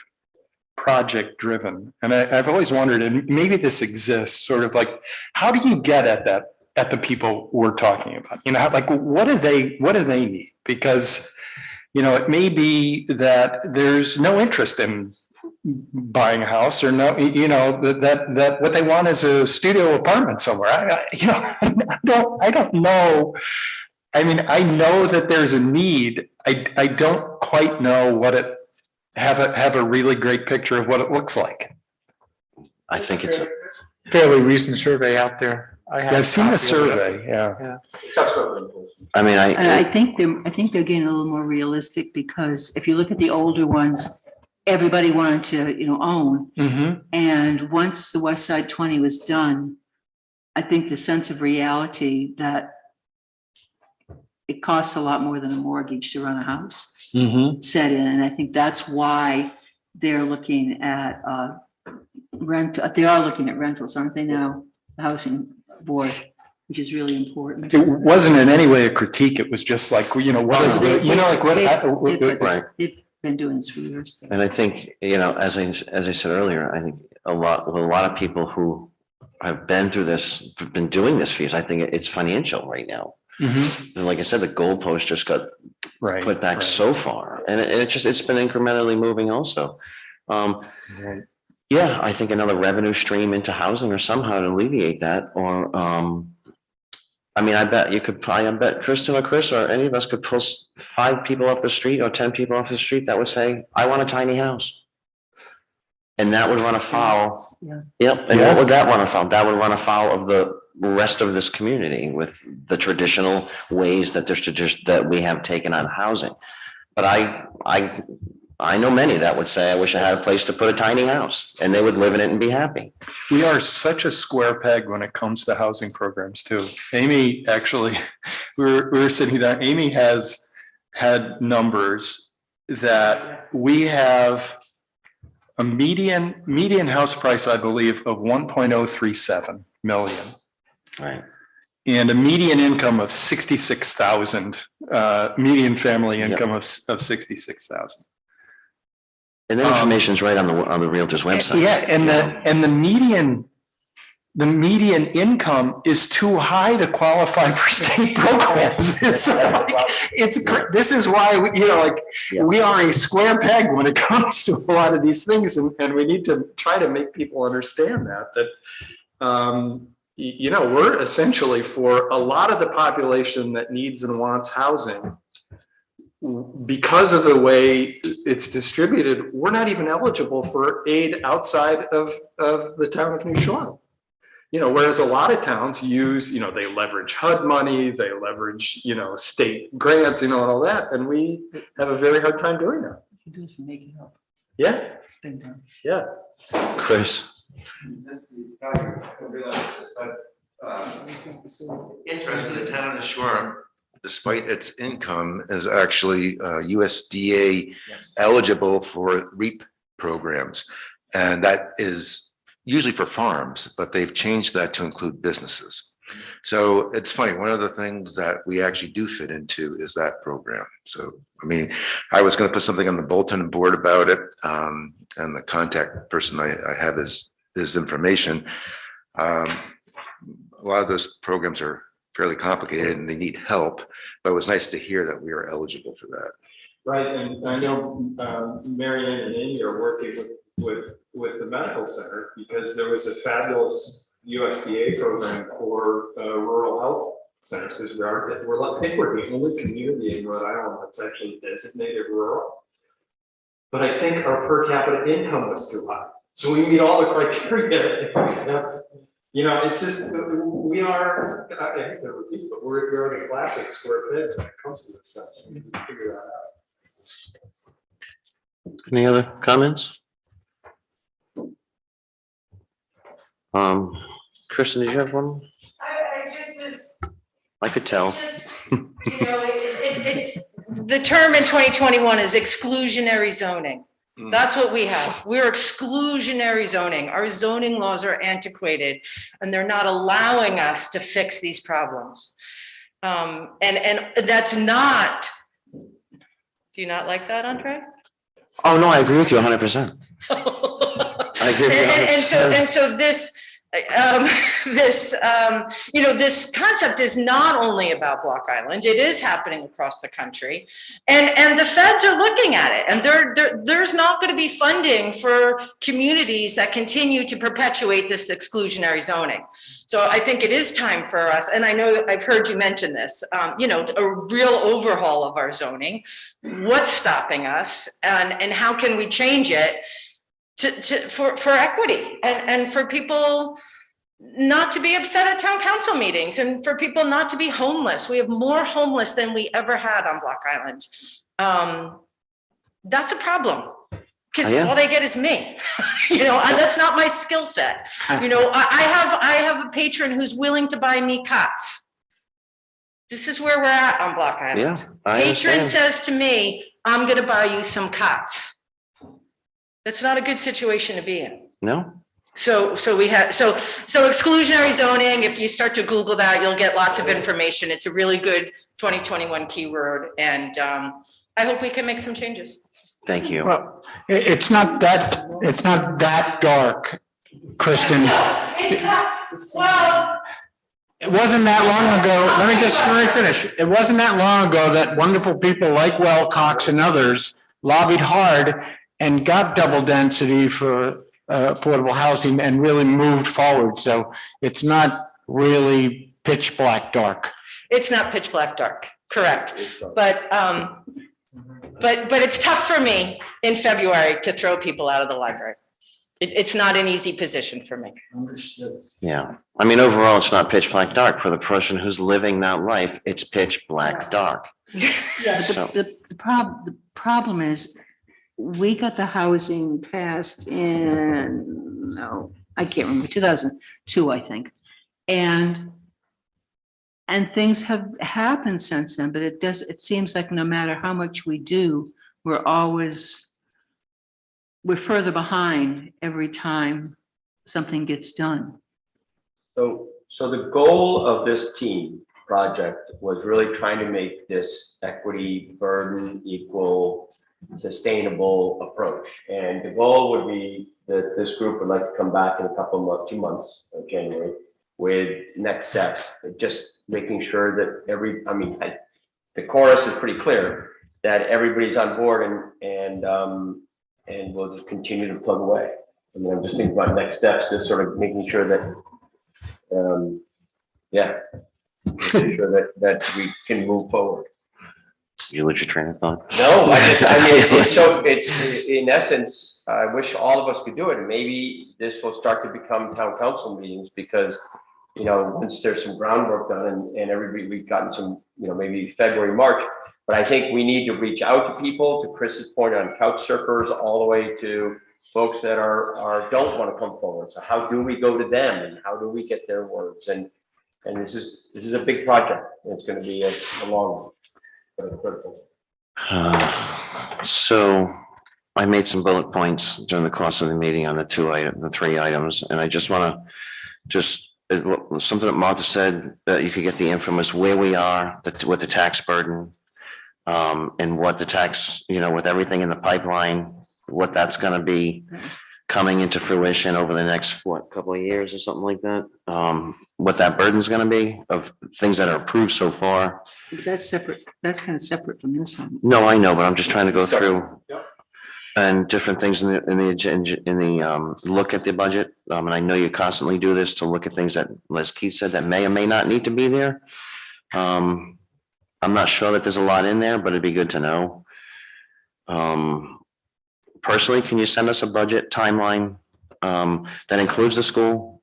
project driven. And I've always wondered, and maybe this exists, sort of like, how do you get at that, at the people we're talking about? You know, like, what do they need? Because, you know, it may be that there's no interest in buying a house, or no, you know, that what they want is a studio apartment somewhere. I don't know. I mean, I know that there's a need. I don't quite know what it, have a really great picture of what it looks like. I think it's, Fairly recent survey out there. I've seen the survey, yeah. I mean, And I think they're getting a little more realistic, because if you look at the older ones, everybody wanted to, you know, own. Mm-hmm. And once the West Side 20 was done, I think the sense of reality that it costs a lot more than a mortgage to run a house Mm-hmm. set in. And I think that's why they're looking at they are looking at rentals, aren't they now? The housing board, which is really important. It wasn't in any way a critique. It was just like, you know, what is the, you know, like what? Right. They've been doing this for years. and I think, you know, as I said earlier, I think a lot of people who have been through this, been doing this for years, I think it's financial right now. Mhm. And like I said, the goalpost just got Right. put back right. so far, and it's been incrementally moving also. Right. Yeah, I think another revenue stream into housing or somehow to alleviate that, or, I mean, I bet Kristen or Chris or any of us could pull 5 people off the street or 10 people off the street that would say, I want a tiny house. And that would run afoul. Yeah. Yep, and what would that run afoul? That would run afoul of the rest of this community with the traditional ways that that we have taken on housing. But I know many that would say, I wish I had a place to put a tiny house, and they would live in it and be happy. We are such a square peg when it comes to housing programs too. Amy, actually, we were sitting there, Amy has had numbers that we have a median house price, I believe, of 1.037 million. Right. And a median income of 66,000, median family income of 66,000. And that information's right on the Realtor's website. Yeah, and the median income is too high to qualify for state programs. It's like, this is why we are a square peg when it comes to a lot of these things, and we need to try to make people understand that we're essentially, for a lot of the population that needs and wants housing, because of the way it's distributed, we're not even eligible for aid outside of the town of New Shore. Whereas a lot of towns use, they leverage HUD money, they leverage, state grants, and all that, and we have a very hard time doing that. You do is make it up. Yeah, yeah. Chris. Interesting, the town of Shore, despite its income, is actually USDA eligible for REAP programs. And that is usually for farms, but they've changed that to include businesses. So it's funny, one of the things that we actually do fit into is that program. So, I mean, I was going to put something on the bulletin board about it, and the contact person I have his information. A lot of those programs are fairly complicated and they need help, but it was nice to hear that we are eligible for that. Right, and I know Mary Ann and Amy are working with the medical center, because there was a fabulous USDA program for rural health centers, because I think we're the only community in Rhode Island that's actually designated rural. But I think our per capita income was too high. So we meet all the criteria except, it's just, we are, I hate to repeat, but we're the classic square peg when it comes to this stuff. We need to figure that out. Any other comments? Kristen, did you have one? I just was, I could tell. just, it's, The term in 2021 is exclusionary zoning. That's what we have. We're exclusionary zoning. Our zoning laws are antiquated and they're not allowing us to fix these problems. And that's not, do you not like that, Andre? Oh, no, I agree with you 100%. I agree with you And so this, this concept is not only about Block Island, it is happening across the country. And the feds are looking at it, and there's not going to be funding for communities that continue to perpetuate this exclusionary zoning. So I think it is time for us, and I know I've heard you mention this, a real overhaul of our zoning. What's stopping us, and how can we change it for equity and for people not to be upset at town council meetings, and for people not to be homeless. We have more homeless than we ever had on Block Island. That's a problem, because all they get is me. And that's not my skill set. I have a patron who's willing to buy me cots. This is where we're at on Block Island. Yeah, I Patron understand. says to me, I'm gonna buy you some cots. That's not a good situation to be in. No? So exclusionary zoning, if you start to Google that, you'll get lots of information. It's a really good 2021 keyword, and I hope we can make some changes. Thank you. Well, it's not that dark, Kristen. It's not, well, It wasn't that long ago, let me finish. It wasn't that long ago that wonderful people like Wilcox and others lobbied hard and got double density for affordable housing and really moved forward. So it's not really pitch black dark. It's not pitch black dark, correct. But it's tough for me in February to throw people out of the library. It's not an easy position for me. Yeah. I mean, overall, it's not pitch black dark. For the person who's living that life, it's pitch black dark. Yeah, So- the problem is, we got the housing passed in, I can't remember, 2002, I think. And things have happened since then, but it seems like no matter how much we do, we're further behind every time something gets done. So the goal of this team project was really trying to make this equity, burden, equal, sustainable approach. And the goal would be that this group would like to come back in a couple of months, 2 months, January, with next steps, just making sure that the chorus is pretty clear, that everybody's on board and we'll just continue to plug away. I mean, I'm just thinking about next steps, just sort of making sure that, making sure that we can move forward. You lose your train of thought? No, it's in essence, I wish all of us could do it, and maybe this will start to become town council meetings, because, once there's some groundwork done and everybody, we've gotten some, maybe February, March, but I think we need to reach out to people, to Chris's point on couch surfers, all the way to folks that don't want to come forward. So how do we go to them, and how do we get their words? And this is a big project. It's going to be a long one. So I made some bullet points during the course of the meeting on the 3 items, and I just want to something that Martha said, that you could get the info is where we are with the tax burden, and what the tax, with everything in the pipeline, what that's going to be coming into fruition over the next couple of years or something like that. What that burden is going to be of things that are approved so far. But that's separate, that's kind of separate from this one. No, I know, but I'm just trying to go through Yep. and different things in the look at the budget. And I know you constantly do this to look at things that, as Keith said, that may or may not need to be there. I'm not sure that there's a lot in there, but it'd be good to know. Personally, can you send us a budget timeline that includes the school?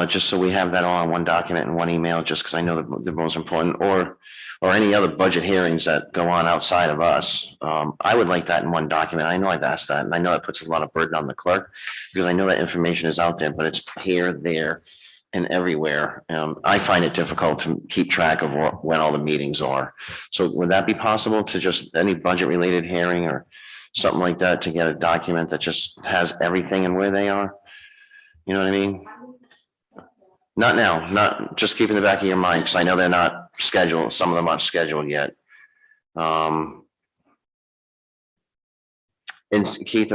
Just so we have that all in one document and one email, just because I know the most important, or any other budget hearings that go on outside of us. I would like that in one document. I know I've asked that, and I know that puts a lot of burden on the clerk, because I know that information is out there, but it's here, there, and everywhere. I find it difficult to keep track of when all the meetings are. So would that be possible to just any budget related hearing or something like that, to get a document that just has everything and where they are? You know what I mean? Not now, not just keep in the back of your mind, because I know they're not scheduled. Some of them aren't scheduled yet. And Keith,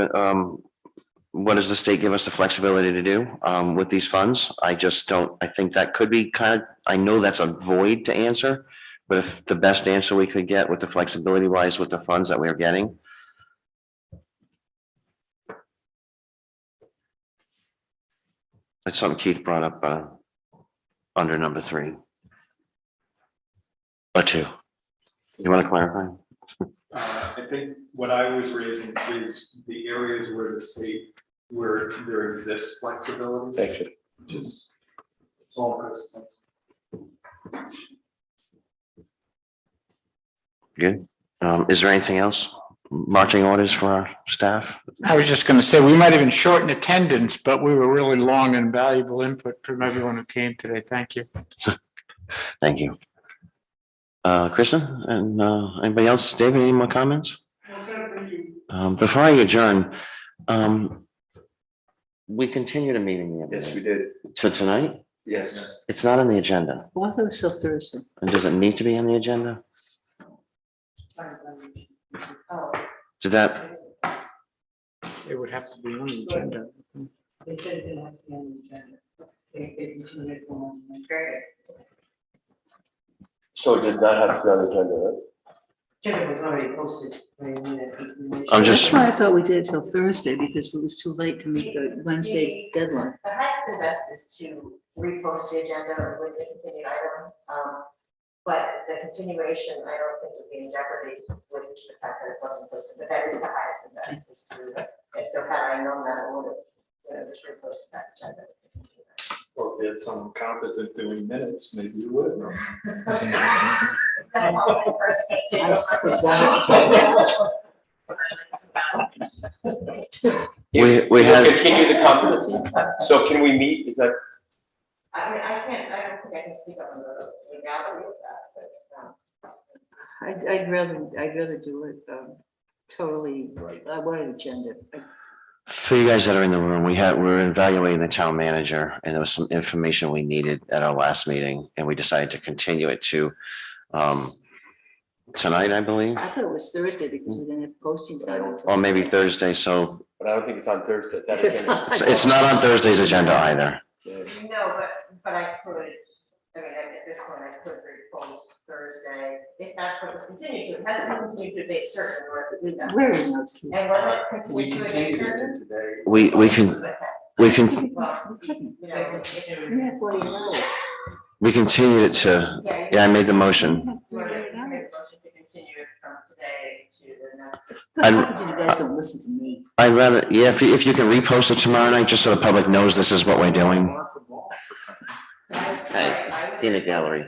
what does the state give us the flexibility to do with these funds? I just don't, I think that could be kind of, I know that's a void to answer. But if the best answer we could get with the flexibility wise with the funds that we're getting. That's something Keith brought up under number 3. Or 2. You want to clarify? I think what I was raising is the areas where the state, where there exists flexibility. Thank you. Just, it's all Chris. Good. Is there anything else? Marching orders for our staff? I was just gonna say, we might have been short in attendance, but we were really long and valuable input from everyone who came today. Thank you. Thank you. Kristen and anybody else? David, any more comments? Before I adjourn, we continue the meeting. Yes, we did. To tonight? Yes. It's not on the agenda. Well, I thought it was till Thursday. And does it need to be on the agenda? Did that, It would have to be on the agenda. So it did not have to be on the agenda, right? I'm That's just, why I thought we did it till Thursday, because it was too late to meet the Wednesday deadline. Perhaps the best is to repost the agenda with the continued item. But the continuation, I don't think would be in jeopardy with the fact that it wasn't posted, but that is the highest and best is to, and so had I known that, I would have, just reposted that agenda. Or if you had someone competent doing minutes, maybe you would know. We You'll had- continue the competency. So can we meet? Is that? I mean, I don't think I can speak on the legality of that, but, I'd rather do it totally, I want an agenda. for you guys that are in the room, we're evaluating the town manager and there was some information we needed at our last meeting and we decided to continue it to tonight, I believe, I thought it was Thursday because we didn't have posting time. until or maybe today. Thursday. So But I don't think it's on Thursday. That It's is- not. it's not on Thursday's agenda either. no, but I could, I mean, at this point, I could repose Thursday, if that's what was continued to, it has to be continued to date certain, or to do that. Where are notes, Keith? And was it We continued to a date continued certain? it today. We can, Well, you know, We have 48 hours. we continued it to, yeah, I made the motion. You want to make a motion to continue it from today to the next. You guys don't listen to me. I'd rather, yeah, if you can repost it tomorrow night, just so the public knows this is what we're doing. Hey, in the gallery.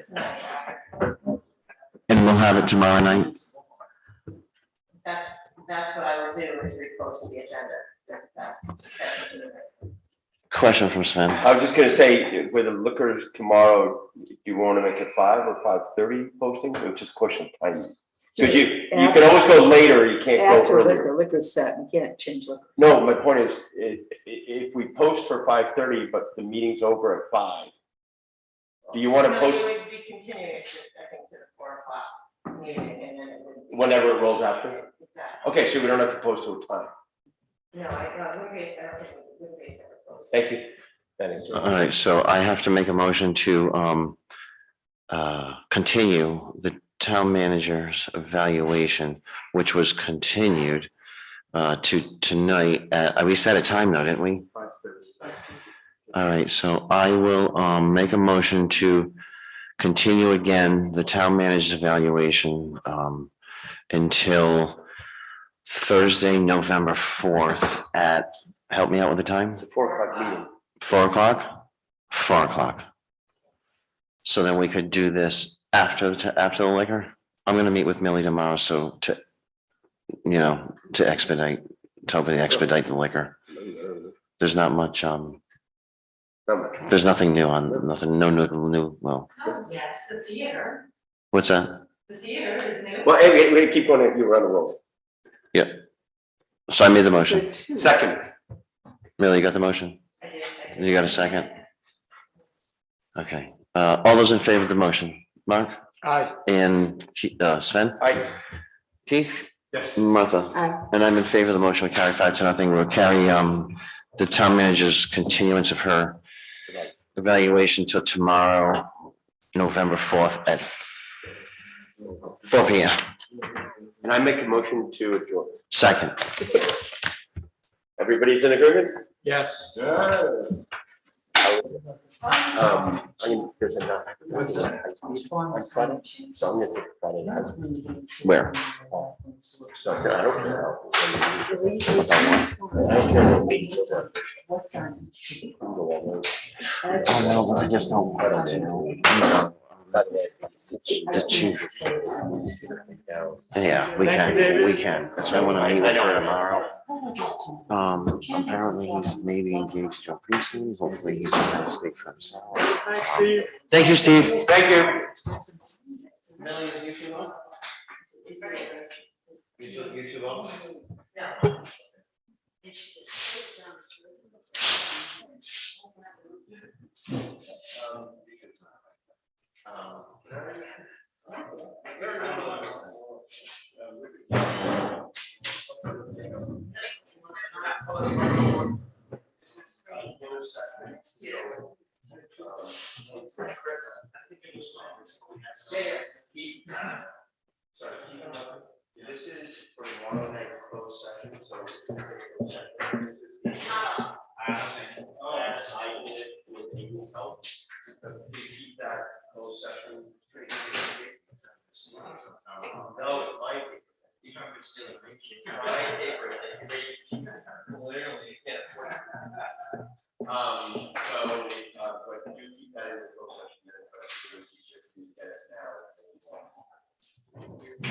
And we'll have it tomorrow night. That's what I would do, is repost the agenda. Question from Sven. I was just gonna say, with the liquors tomorrow, you want to make it 5 or 5:30 posting, or just a question of timing? Because you can always go later, you can't go After earlier. liquor's set, you can't change liquor. No, my point is, if we post for 5:30, but the meeting's over at 5, do you want to No, post you would be continuing it to, I think, to the 4 o'clock meeting, and then it would. be- whenever it rolls after? Exactly. Okay, so we don't have to post to a time. No, it wouldn't be a separate, it wouldn't be a separate post. Thank you. That answers it. All right, so I have to make a motion to continue the town manager's evaluation, which was continued to tonight. We set a time though, didn't we? 5:30. All right, so I will make a motion to continue again the town manager's evaluation until Thursday, November 4th at, help me out with the time? It's a 4 o'clock meeting. 4 o'clock? 4 o'clock. So then we could do this after the liquor. I'm gonna meet with Millie tomorrow, so to expedite, to hopefully expedite the liquor. There's not much, Not much. there's nothing new on, nothing, no new, well, Oh, yes, the theater, what's that? the theater is new. Well, hey, we keep going, you run the roll. So I made the motion. Second. Millie, you got the motion? I did. You got a second? Okay, all those in favor of the motion? Mark Aye. and Sven? Aye. Keith? Yes. Martha? Aye. And I'm in favor of the motion. We carry 5-0. We'll carry the town manager's continuance of her evaluation till tomorrow, November 4th at 4 P.M. And I make a motion to adjourn. Second. Everybody's in agreement? Yes. There's enough. What's that? On Friday, so I'm gonna take Friday night. Where? So, I don't care. I don't care what meeting it's at. Oh, no, but I just don't want to. The chief. Yeah, we can. So I want to meet with her tomorrow. Apparently he's maybe engaged Joe Priestley. Hopefully he's not going to speak for himself. Thank you, Steve. Thank you. This is for tomorrow night closed session, so. Please keep that closed session. No, it's my paper. You don't have to steal it. It's my paper. Literally, you can't afford it. But do keep that in the closed session. It's easier to get it now.